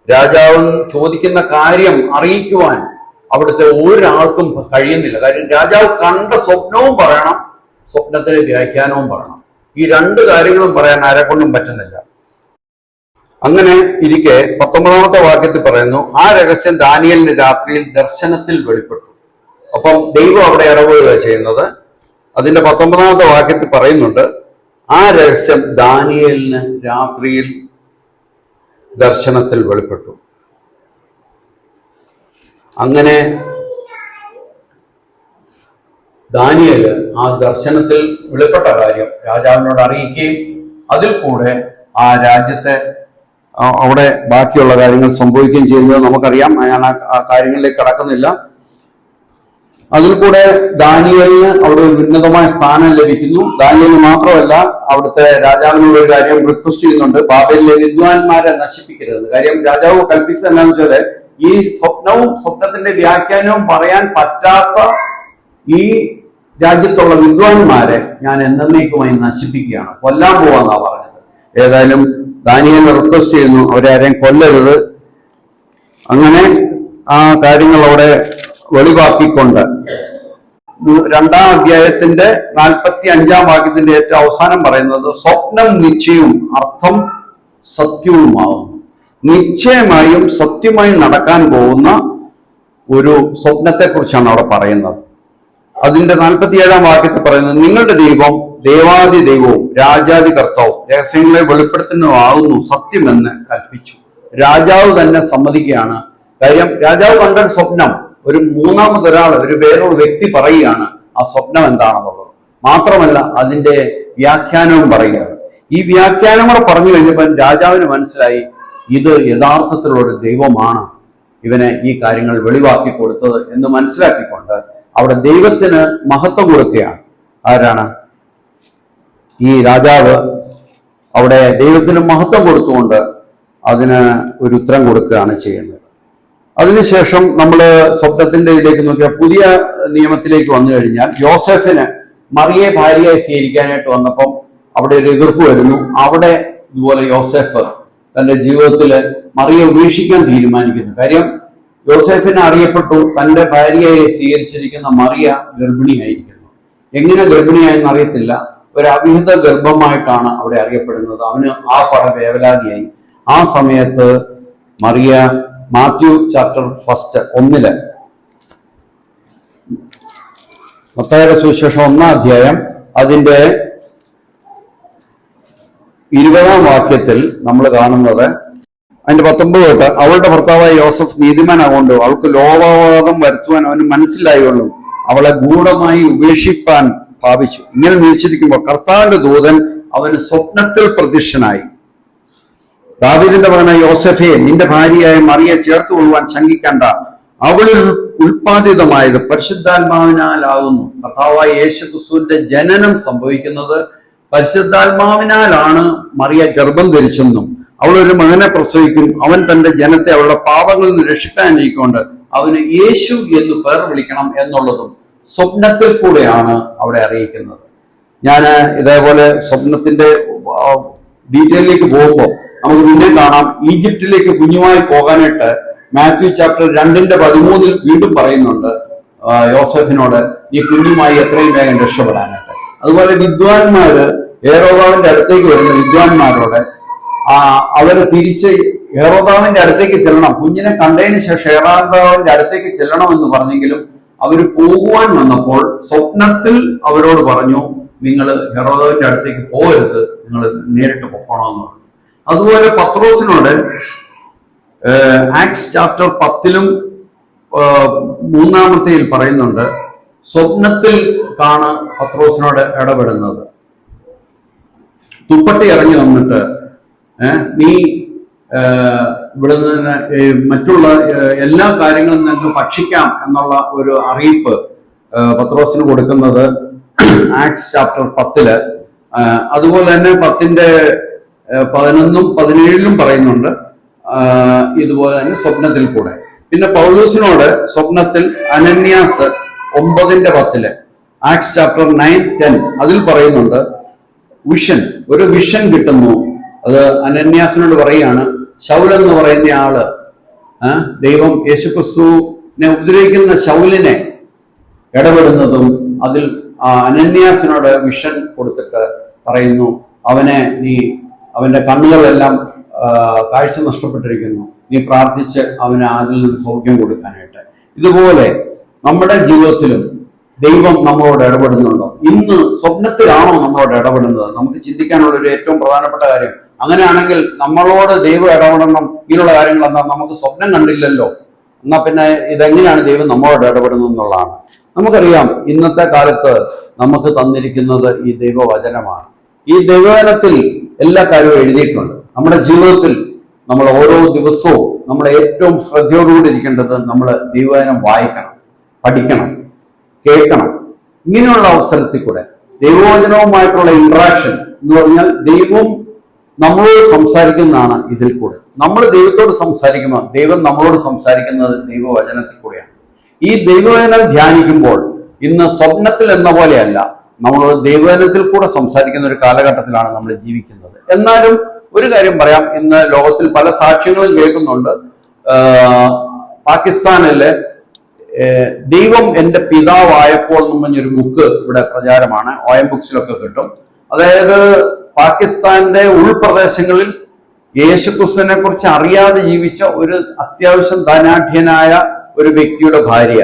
രാജാവ് ചോദിക്കുന്ന കാര്യം അറിയിക്കുവാൻ അവിടുത്തെ ഒരാൾക്കും കഴിയുന്നില്ല. കാര്യം രാജാവ് കണ്ട സ്വപ്നവും പറയണം, സ്വപ്നത്തിലെ വ്യാഖ്യാനവും പറയണം. ഈ രണ്ട് കാര്യങ്ങളും പറയാൻ ആരെക്കൊണ്ടും പറ്റുന്നില്ല. അങ്ങനെ ഇരിക്കെ 19-ാമത്തെ വാക്യത്തിൽ പറയുന്നു, ആ രഹസ്യം ദാനിയേലിന് രാത്രിയിൽ ദർശനത്തിൽ വെളിപ്പെട്ടു. അപ്പം ദൈവം അവിടെ ഇടപെടുക ചെയ്യുന്നത്. അതിന്റെ 19-ാമത്തെ വാക്യത്തിൽ പറയുന്നുണ്ട്, ആ രഹസ്യം ദാനിയേലിന് രാത്രിയിൽ ദർശനത്തിൽ വെളിപ്പെട്ടു. അങ്ങനെ ദാനിയേല് ആ ദർശനത്തിൽ വെളിപ്പെട്ട കാര്യം രാജാവിനോട് അറിയിക്കുകയും അതിൽ കൂടെ ആ രാജ്യത്തെ അവിടെ ബാക്കിയുള്ള കാര്യങ്ങൾ സംഭവിക്കുകയും ചെയ്യുന്നത് നമുക്കറിയാം. ഞാൻ ആ കാര്യങ്ങളിലേക്ക് കടക്കുന്നില്ല. അതിൽ കൂടെ ദാനിയേലിന് അവിടെ ഒരു ഉന്നതമായ സ്ഥാനം ലഭിക്കുന്നു. ദാനിയേലിന് മാത്രമല്ല, അവിടുത്തെ രാജാവിനോട് ഒരു കാര്യം റിക്വസ്റ്റ് ചെയ്യുന്നുണ്ട്, ബാബേലിലെ വിദ്വാൻമാരെ നശിപ്പിക്കരുത്. കാര്യം രാജാവ് കൽപ്പിച്ചത് എന്താണെന്ന് വെച്ചാല്, ഈ സ്വപ്നവും സ്വപ്നത്തിന്റെ വ്യാഖ്യാനവും പറയാൻ പറ്റാത്ത ഈ രാജ്യത്തുള്ള വിദ്വാൻമാരെ ഞാൻ എന്നേക്കുമായി നശിപ്പിക്കുകയാണ്, കൊല്ലാൻ പോവാന്നാ പറഞ്ഞത്. ഏതായാലും ദാനിയേലിനെ റിക്വസ്റ്റ് ചെയ്യുന്നു, അവരെ ആരെയും കൊല്ലരുത്. അങ്ങനെ ആ കാര്യങ്ങൾ അവിടെ വെളിവാക്കിക്കൊണ്ട് 2-ാം അധ്യായത്തിന്റെ 45-ാം വാക്യത്തിന്റെ ഏറ്റവും അവസാനം പറയുന്നത്, സ്വപ്നം നിശ്ചയവും അർത്ഥം സത്യവുമാവുന്നു. നിശ്ചയമായും സത്യമായും നടക്കാൻ പോകുന്ന ഒരു സ്വപ്നത്തെക്കുറിച്ചാണ് അവിടെ പറയുന്നത്. അതിന്റെ 47-ാം വാക്യത്തിൽ പറയുന്നത്, നിങ്ങളുടെ ദൈവം ദേവാദി ദൈവവും രാജാദി കർത്താവും രഹസ്യങ്ങളെ വെളിപ്പെടുത്തുന്നതാകുന്നു സത്യമെന്ന് കൽപ്പിച്ചു. രാജാവ് തന്നെ സമ്മതിക്കുകയാണ്. കാര്യം രാജാവ് കണ്ട സ്വപ്നം ഒരു മൂന്നാമതൊരാൾ, ഒരു വേറൊരു വ്യക്തി പറയുകയാണ് ആ സ്വപ്നം എന്താണെന്നുള്ളത്. മാത്രമല്ല അതിന്റെ വ്യാഖ്യാനവും പറയുകയാണ്. ഈ വ്യാഖ്യാനം കൂടെ പറഞ്ഞു കഴിഞ്ഞപ്പോൾ രാജാവിന് മനസ്സിലായി ഇത് യഥാർത്ഥത്തിലുള്ള ഒരു ദൈവമാണ് ഇവനെ ഈ കാര്യങ്ങൾ വെളിവാക്കി കൊടുത്തത് എന്ന് മനസ്സിലാക്കിക്കൊണ്ട് അവിടെ ദൈവത്തിന് മഹത്വം കൊടുക്കുകയാണ്. ആരാണ്? ഈ രാജാവ് അവിടെ ദൈവത്തിന് മഹത്വം കൊടുത്തുകൊണ്ട് അതിന് ഒരു ഉത്തരം കൊടുക്കുകയാണ് ചെയ്യുന്നത്. അതിനുശേഷം നമ്മൾ സ്വപ്നത്തിന്റെ ഇതിലേക്ക് നോക്കിയാൽ പുതിയ നിയമത്തിലേക്ക് വന്നു കഴിഞ്ഞാൽ യോസെഫിന് മറിയെ ഭാര്യയായി സ്വീകരിക്കാനായിട്ട് വന്നപ്പം അവിടെ ഒരു എതിർപ്പ് വരുന്നു. അവിടെ ഇതുപോലെ യോസെഫ് തന്റെ ജീവിതത്തിൽ മറിയെ ഉപേക്ഷിക്കാൻ തീരുമാനിക്കുന്നു. കാര്യം യോസെഫിന് അറിയപ്പെട്ടു തന്റെ ഭാര്യയായി സ്വീകരിച്ചിരിക്കുന്ന മറിയ ഗർഭിണിയായിരിക്കുന്നു. എങ്ങനെ ഗർഭിണിയായെന്ന് അറിയത്തില്ല. ഒരു അവിഹിത ഗർഭമായിട്ടാണ് അവിടെ അറിയപ്പെടുന്നത്. അവന് ആ വേവലാതിയായി. ആ സമയത്ത് മറിയ മാത്യു ചാപ്റ്റർ 1 മത്തായിയുടെ സുവിശേഷം 1-ാം അധ്യായം അതിന്റെ 20-ാം വാക്യത്തിൽ നമ്മൾ കാണുന്നത് അതിന്റെ 19 തൊട്ട് അവളുടെ ഭർത്താവായ യോസഫ് നീതിമാനാകൊണ്ട് അവൾക്ക് ലോകവാദം വരുത്തുവാൻ അവന് മനസ്സിലായുള്ളൂ. അവളെ ഗൂഢമായി ഉപേക്ഷിപ്പാൻ ഭാവിച്ചു. ഇങ്ങനെ നിശ്ചയിക്കുമ്പോൾ കർത്താവിന്റെ ദൂതൻ അവന് സ്വപ്നത്തിൽ പ്രത്യക്ഷനായി. ദാവീദിന്റെ മകനായ യോസഫേ, നിന്റെ ഭാര്യയായ മറിയെ ചേർത്ത് കൊള്ളുവാൻ ശങ്കിക്കണ്ട. അവളിൽ ഉൽപ്പാദിതമായത് പരിശുദ്ധാത്മാവിനാലാകുന്നു. കർത്താവായ യേശുക്രിസ്തുവിന്റെ ജനനം സംഭവിക്കുന്നത് പരിശുദ്ധാത്മാവിനാലാണ്. മറിയ ഗർഭം ധരിച്ചെന്നും അവൾ ഒരു മകനെ പ്രസവിക്കും. അവൻ തന്റെ ജനത്തെ അവളുടെ പാപങ്ങളിൽ നിന്ന് രക്ഷിക്കാനിരിക്കൊണ്ട് അവന് യേശു എന്ന് പേർ വിളിക്കണം എന്നുള്ളതും സ്വപ്നത്തിൽ കൂടെയാണ് അവിടെ അറിയിക്കുന്നത്. ഞാൻ ഇതേപോലെ സ്വപ്നത്തിന്റെ ഡീറ്റെയിലേക്ക് പോകുമ്പോൾ നമുക്ക് പിന്നെ കാണാം. ഈജിപ്തിലേക്ക് കുഞ്ഞുമായി പോകാനായിട്ട് മാത്യു ചാപ്റ്റർ 2:13 വീണ്ടും പറയുന്നുണ്ട് യോസഫിനോട് ഈ കുഞ്ഞുമായി എത്രയും വേഗം രക്ഷപ്പെടാനായിട്ട്. അതുപോലെ വിദ്വാൻമാര് ഹെരോദാവിന്റെ അടുത്തേക്ക് വരുന്ന വിദ്വാൻമാരോട് അവര് തിരിച്ച് ഹെരോദാവിന്റെ അടുത്തേക്ക് ചെല്ലണം, കുഞ്ഞിനെ കണ്ടതിന് ശേഷം ഹെരോദാവിന്റെ അടുത്തേക്ക് ചെല്ലണം എന്ന് പറഞ്ഞെങ്കിലും അവര് പോകുവാൻ വന്നപ്പോൾ സ്വപ്നത്തിൽ അവരോട് പറഞ്ഞു, നിങ്ങൾ ഹെരോദാവിന്റെ അടുത്തേക്ക് പോകരുത്, നിങ്ങൾ നേരിട്ട് പൊക്കണമെന്ന് പറഞ്ഞു. അതുപോലെ പത്രോസിനോട് ആക്സ് ചാപ്റ്റർ 10 3-ാമത്തെയിൽ പറയുന്നുണ്ട്, സ്വപ്നത്തിൽ കാണാൻ പത്രോസിനോട് ഇടപെടുന്നത്. തുപ്പട്ടി ഇറങ്ങി വന്നിട്ട് നീ ഇവിടെ നിന്ന് മറ്റുള്ള എല്ലാ കാര്യങ്ങളും നിങ്ങൾക്ക് ഭക്ഷിക്കാം എന്നുള്ള ഒരു അറിയിപ്പ് പത്രോസിന് കൊടുക്കുന്നത് ആക്സ് ചാപ്റ്റർ 10. അതുപോലെ തന്നെ 10-ന്റെ 11-17 പറയുന്നുണ്ട് ഇതുപോലെ തന്നെ സ്വപ്നത്തിൽ കൂടെ. പിന്നെ പൗലോസിനോട് സ്വപ്നത്തിൽ അനന്യാസ് 9:10 ആക്സ് ചാപ്റ്റർ 9-10 അതിൽ പറയുന്നുണ്ട് ഒരു വിഷൻ കിട്ടുന്നു. അത് അനന്യാസിനോട് പറയാണ്, ശൗൽ എന്ന് പറയുന്ന ആള് ദൈവം യേശുക്രിസ്തുവിനെ ഉപദ്രവിക്കുന്ന ശൗലിനെ ഇടപെടുന്നതും അതിൽ അനന്യാസിനോട് വിഷൻ കൊടുത്തിട്ട് പറയുന്നു, അവന്റെ കണ്ണുകളെല്ലാം കാഴ്ച നഷ്ടപ്പെട്ടിരിക്കുന്നു, നീ പ്രാർത്ഥിച്ച് അവന് അതിൽ നിന്ന് സൗഖ്യം കൊടുക്കാനായിട്ട്. ഇതുപോലെ നമ്മുടെ ജീവിതത്തിലും ദൈവം നമ്മളോട് ഇടപെടുന്നുണ്ടോ? ഇന്ന് സ്വപ്നത്തിലാണോ നമ്മളോട് ഇടപെടുന്നത്? നമുക്ക് ചിന്തിക്കാനുള്ള ഒരു ഏറ്റവും പ്രധാനപ്പെട്ട കാര്യം. അങ്ങനെയാണെങ്കിൽ നമ്മളോട് ദൈവം ഇടപെടണം ഇങ്ങനെയുള്ള കാര്യങ്ങൾ എന്താ? നമുക്ക് സ്വപ്നം കണ്ടില്ലല്ലോ, എന്നാ പിന്നെ ഇതെങ്ങനെയാണ് ദൈവം നമ്മളോട് ഇടപെടുന്നത് എന്നുള്ളതാണ്. നമുക്കറിയാം ഇന്നത്തെ കാലത്ത് നമുക്ക് തന്നിരിക്കുന്നത് ഈ ദൈവവചനമാണ്. ഈ ദൈവവചനത്തിൽ എല്ലാ കാര്യവും എഴുതിയിട്ടുണ്ട്. നമ്മുടെ ജീവിതത്തിൽ നമ്മൾ ഓരോ ദിവസവും നമ്മൾ ഏറ്റവും ശ്രദ്ധയോടുകൂടി ഇരിക്കേണ്ടത് നമ്മൾ ദൈവവചനം വായിക്കണം, പഠിക്കണം, കേൾക്കണം. ഇങ്ങനെയുള്ള അവസരത്തിൽ കൂടെ ദൈവവചനവുമായിട്ടുള്ള ഇന്ററാക്ഷൻ എന്ന് പറഞ്ഞാൽ ദൈവം നമ്മളോട് സംസാരിക്കുന്നതാണ്. ഇതിൽ കൂടെ നമ്മൾ ദൈവത്തോട് സംസാരിക്കുമ്പോൾ ദൈവം നമ്മളോട് സംസാരിക്കുന്നത് ദൈവവചനത്തിൽ കൂടെയാണ്. ഈ ദൈവവചനം ധ്യാനിക്കുമ്പോൾ ഇന്ന് സ്വപ്നത്തിൽ എന്ന പോലെയല്ല, നമ്മൾ ദൈവവചനത്തിൽ കൂടെ സംസാരിക്കുന്ന ഒരു കാലഘട്ടത്തിലാണ് നമ്മൾ ജീവിക്കുന്നത്. എന്നാലും ഒരു കാര്യം പറയാം, ഇന്ന് ലോകത്തിൽ പല സാക്ഷ്യങ്ങളും കേൾക്കുന്നുണ്ട്. പാകിസ്ഥാനിലെ ദൈവം എന്റെ പിതാവായപ്പോൾ എന്ന് പറഞ്ഞൊരു ബുക്ക് ഇവിടെ പ്രചാരമാണ്. OM ബുക്സിലൊക്കെ കിട്ടും. അതായത് പാകിസ്ഥാന്റെ ഉൾപ്രദേശങ്ങളിൽ യേശുക്രിസ്തുവിനെ കുറിച്ച് അറിയാതെ ജീവിച്ച ഒരു അത്യാവശ്യം ധനാഢ്യനായ ഒരു വ്യക്തിയുടെ ഭാര്യ.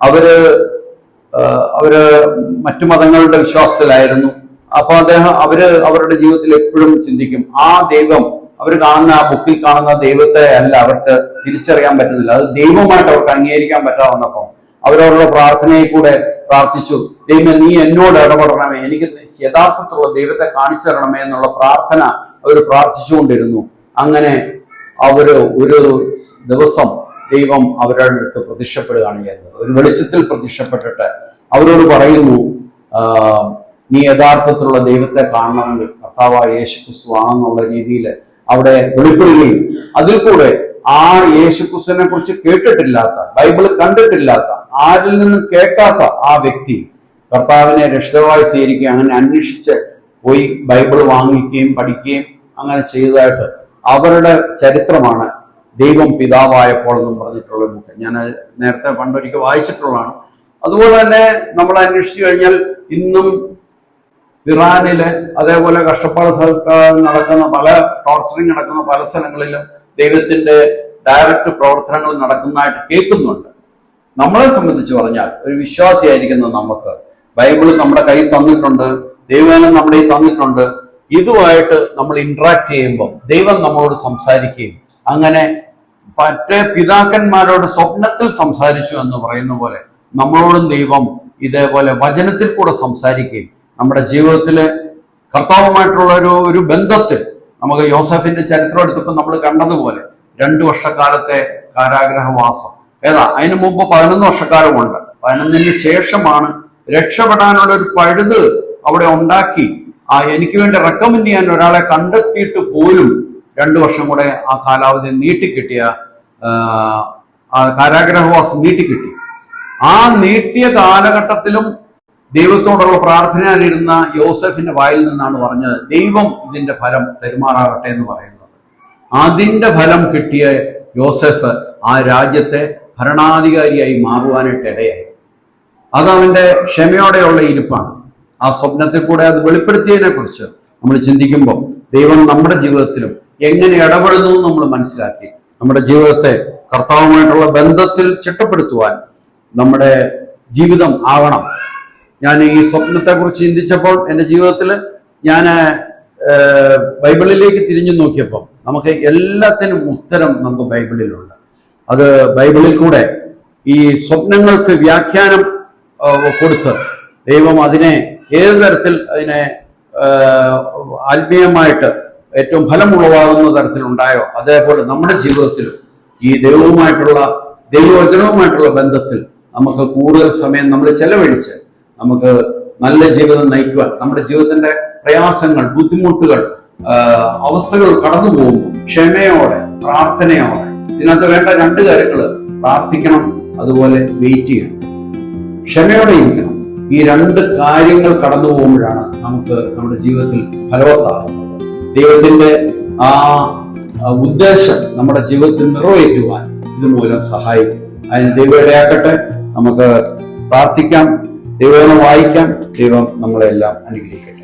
അവര് മറ്റു മതങ്ങളുടെ വിശ്വാസത്തിലായിരുന്നു. അപ്പൊ അവരുടെ ജീവിതത്തിൽ എപ്പോഴും ചിന്തിക്കും, ആ ദൈവം അവർ കാണുന്ന ആ ബുക്കിൽ കാണുന്ന ദൈവത്തെ അല്ല അവർക്ക് തിരിച്ചറിയാൻ പറ്റുന്നില്ല. അത് ദൈവമായിട്ട് അവർക്ക് അംഗീകരിക്കാൻ പറ്റാതെ വന്നപ്പോൾ അവരവരുടെ പ്രാർത്ഥനയിൽ കൂടെ പ്രാർത്ഥിച്ചു, ദൈവം നീ എന്നോട് ഇടപെടണമേ, എനിക്ക് യഥാർത്ഥത്തിലുള്ള ദൈവത്തെ കാണിച്ചു തരണമേ എന്നുള്ള പ്രാർത്ഥന അവർ പ്രാർത്ഥിച്ചുകൊണ്ടിരുന്നു. അങ്ങനെ ഒരു ദിവസം ദൈവം അവരുടെ അടുത്ത് പ്രത്യക്ഷപ്പെടുകയാണ് ചെയ്യുന്നത്. ഒരു വെളിച്ചത്തിൽ പ്രത്യക്ഷപ്പെട്ടിട്ട് അവരോട് പറയുന്നു, നീ യഥാർത്ഥത്തിലുള്ള ദൈവത്തെ കാണണമെങ്കിൽ കർത്താവായ യേശുക്രിസ്തു ആണെന്നുള്ള രീതിയിൽ അവിടെ വെളിപ്പെടുകയും അതിൽ കൂടെ ആ യേശുക്രിസ്തുവിനെ കുറിച്ച് കേട്ടിട്ടില്ലാത്ത, ബൈബിൾ കണ്ടിട്ടില്ലാത്ത, ആരിൽ നിന്നും കേൾക്കാത്ത ആ വ്യക്തി കർത്താവിനെ രക്ഷിതാവായി സ്വീകരിക്കുകയും അങ്ങനെ അന്വേഷിച്ച് പോയി ബൈബിൾ വാങ്ങിക്കുകയും പഠിക്കുകയും അങ്ങനെ ചെയ്തതായിട്ട് അവരുടെ ചരിത്രമാണ് ദൈവം പിതാവായപ്പോൾ എന്നും പറഞ്ഞിട്ടുള്ള ബുക്ക്. ഞാൻ നേരത്തെ പണ്ടൊരിക്കൽ വായിച്ചിട്ടുള്ളതാണ്. അതുപോലെ തന്നെ നമ്മൾ അന്വേഷിച്ചു കഴിഞ്ഞാൽ ഇന്നും ഇറാനില് അതേപോലെ കഷ്ടപ്പാട് നടക്കുന്ന ടോർച്ചറിങ് നടക്കുന്ന പല സ്ഥലങ്ങളിലും ദൈവത്തിന്റെ ഡയറക്റ്റ് പ്രവർത്തനങ്ങൾ നടക്കുന്നതായിട്ട് കേൾക്കുന്നുണ്ട്. നമ്മളെ സംബന്ധിച്ച് പറഞ്ഞാൽ ഒരു വിശ്വാസിയായിരിക്കുന്ന നമുക്ക് ബൈബിൾ നമ്മുടെ കയ്യിൽ തന്നിട്ടുണ്ട്, ദൈവവചനം നമ്മുടെ കയ്യിൽ തന്നിട്ടുണ്ട്. ഇതുമായിട്ട് നമ്മൾ ഇന്ററാക്ട് ചെയ്യുമ്പോൾ ദൈവം നമ്മളോട് സംസാരിക്കുകയും അങ്ങനെ മറ്റേ പിതാക്കന്മാരോട് സ്വപ്നത്തിൽ സംസാരിച്ചു എന്ന് പറയുന്ന പോലെ നമ്മളോടും ദൈവം ഇതേപോലെ വചനത്തിൽ കൂടെ സംസാരിക്കുകയും നമ്മുടെ ജീവിതത്തില് കർത്താവുമായിട്ടുള്ള ഒരു ബന്ധത്തിൽ നമുക്ക് യോസഫിന്റെ ചരിത്രം എടുത്തപ്പോൾ നമ്മൾ കണ്ടതുപോലെ 2 വർഷക്കാലത്തെ കാരാഗ്രഹവാസം, അതിനു മുമ്പ് 11 വർഷക്കാലമുണ്ട്. 11-ന് ശേഷമാണ് രക്ഷപ്പെടാനുള്ള ഒരു പഴുത് അവിടെ ഉണ്ടാക്കി എനിക്ക് വേണ്ടി റെക്കമെൻഡ് ചെയ്യാൻ ഒരാളെ കണ്ടെത്തിയിട്ട് പോലും 2 വർഷം കൂടെ ആ കാലാവധി നീട്ടിക്കിട്ടിയ കാരാഗ്രഹവാസം നീട്ടിക്കിട്ടി. ആ നീട്ടിയ കാലഘട്ടത്തിലും ദൈവത്തോടുള്ള പ്രാർത്ഥനയിലിരുന്ന യോസഫിന്റെ വായിൽ നിന്നാണ് പറഞ്ഞത്, ദൈവം ഇതിന്റെ ഫലം തെരുമാറാകട്ടെ എന്ന് പറയുന്നത്. അതിന്റെ ഫലം കിട്ടിയ യോസഫ് ആ രാജ്യത്തെ ഭരണാധികാരിയായി മാറുവാനായിട്ട് ഇടയായി. അതവന്റെ ക്ഷമയോടെയുള്ള ഇരിപ്പാണ്. ആ സ്വപ്നത്തിൽ കൂടെ അത് വെളിപ്പെടുത്തിയതിനെ കുറിച്ച് നമ്മൾ ചിന്തിക്കുമ്പോൾ ദൈവം നമ്മുടെ ജീവിതത്തിലും എങ്ങനെ ഇടപെടുന്നു നമ്മൾ മനസ്സിലാക്കി നമ്മുടെ ജീവിതത്തെ കർത്താവുമായിട്ടുള്ള ബന്ധത്തിൽ ചിട്ടപ്പെടുത്തുവാൻ നമ്മുടെ ജീവിതം ആകണം. ഞാൻ ഈ സ്വപ്നത്തെ കുറിച്ച് ചിന്തിച്ചപ്പോൾ എൻ്റെ ജീവിതത്തിൽ ഞാൻ ബൈബിളിലേക്ക് തിരിഞ്ഞു നോക്കിയപ്പോൾ നമുക്ക് എല്ലാത്തിനും ഉത്തരം നമുക്ക് ബൈബിളിലുണ്ട്. അത് ബൈബിളിൽ കൂടെ ഈ സ്വപ്നങ്ങൾക്ക് വ്യാഖ്യാനം കൊടുത്ത് ദൈവം അതിനെ ഏത് തരത്തിൽ അതിനെ ആത്മീയമായിട്ട് ഏറ്റവും ഫലമുളവാകുന്ന തരത്തിലുണ്ടായോ അതേപോലെ നമ്മുടെ ജീവിതത്തിലും ഈ ദൈവവചനവുമായിട്ടുള്ള ബന്ധത്തിൽ നമുക്ക് കൂടുതൽ സമയം നമ്മൾ ചെലവഴിച്ച് നമുക്ക് നല്ല ജീവിതം നയിക്കുവാൻ, നമ്മുടെ ജീവിതത്തിന്റെ പ്രയാസങ്ങൾ, ബുദ്ധിമുട്ടുകൾ, അവസ്ഥകൾ കടന്നു പോകുമ്പോൾ ക്ഷമയോടെ, പ്രാർത്ഥനയോടെ, ഇതിനകത്ത് വേണ്ട 2 കാര്യങ്ങൾ, പ്രാർത്ഥിക്കണം, അതുപോലെ വെയിറ്റ് ചെയ്യണം, ക്ഷമയോടെ ഇരിക്കണം. ഈ 2 കാര്യങ്ങൾ കടന്നു പോകുമ്പോഴാണ് നമുക്ക് നമ്മുടെ ജീവിതത്തിൽ ഫലവത്താകുന്നത്. ദൈവത്തിന്റെ ആ ഉദ്ദേശം നമ്മുടെ ജീവിതത്തിൽ നിറവേറ്റുവാൻ ഇതുമൂലം സഹായിക്കും. അതിന് ദൈവം ഇടയാക്കട്ടെ. നമുക്ക് പ്രാർത്ഥിക്കാം, ദൈവം വായിക്കാം. ദൈവം നമ്മളെല്ലാം അനുഗ്രഹിക്കട്ടെ.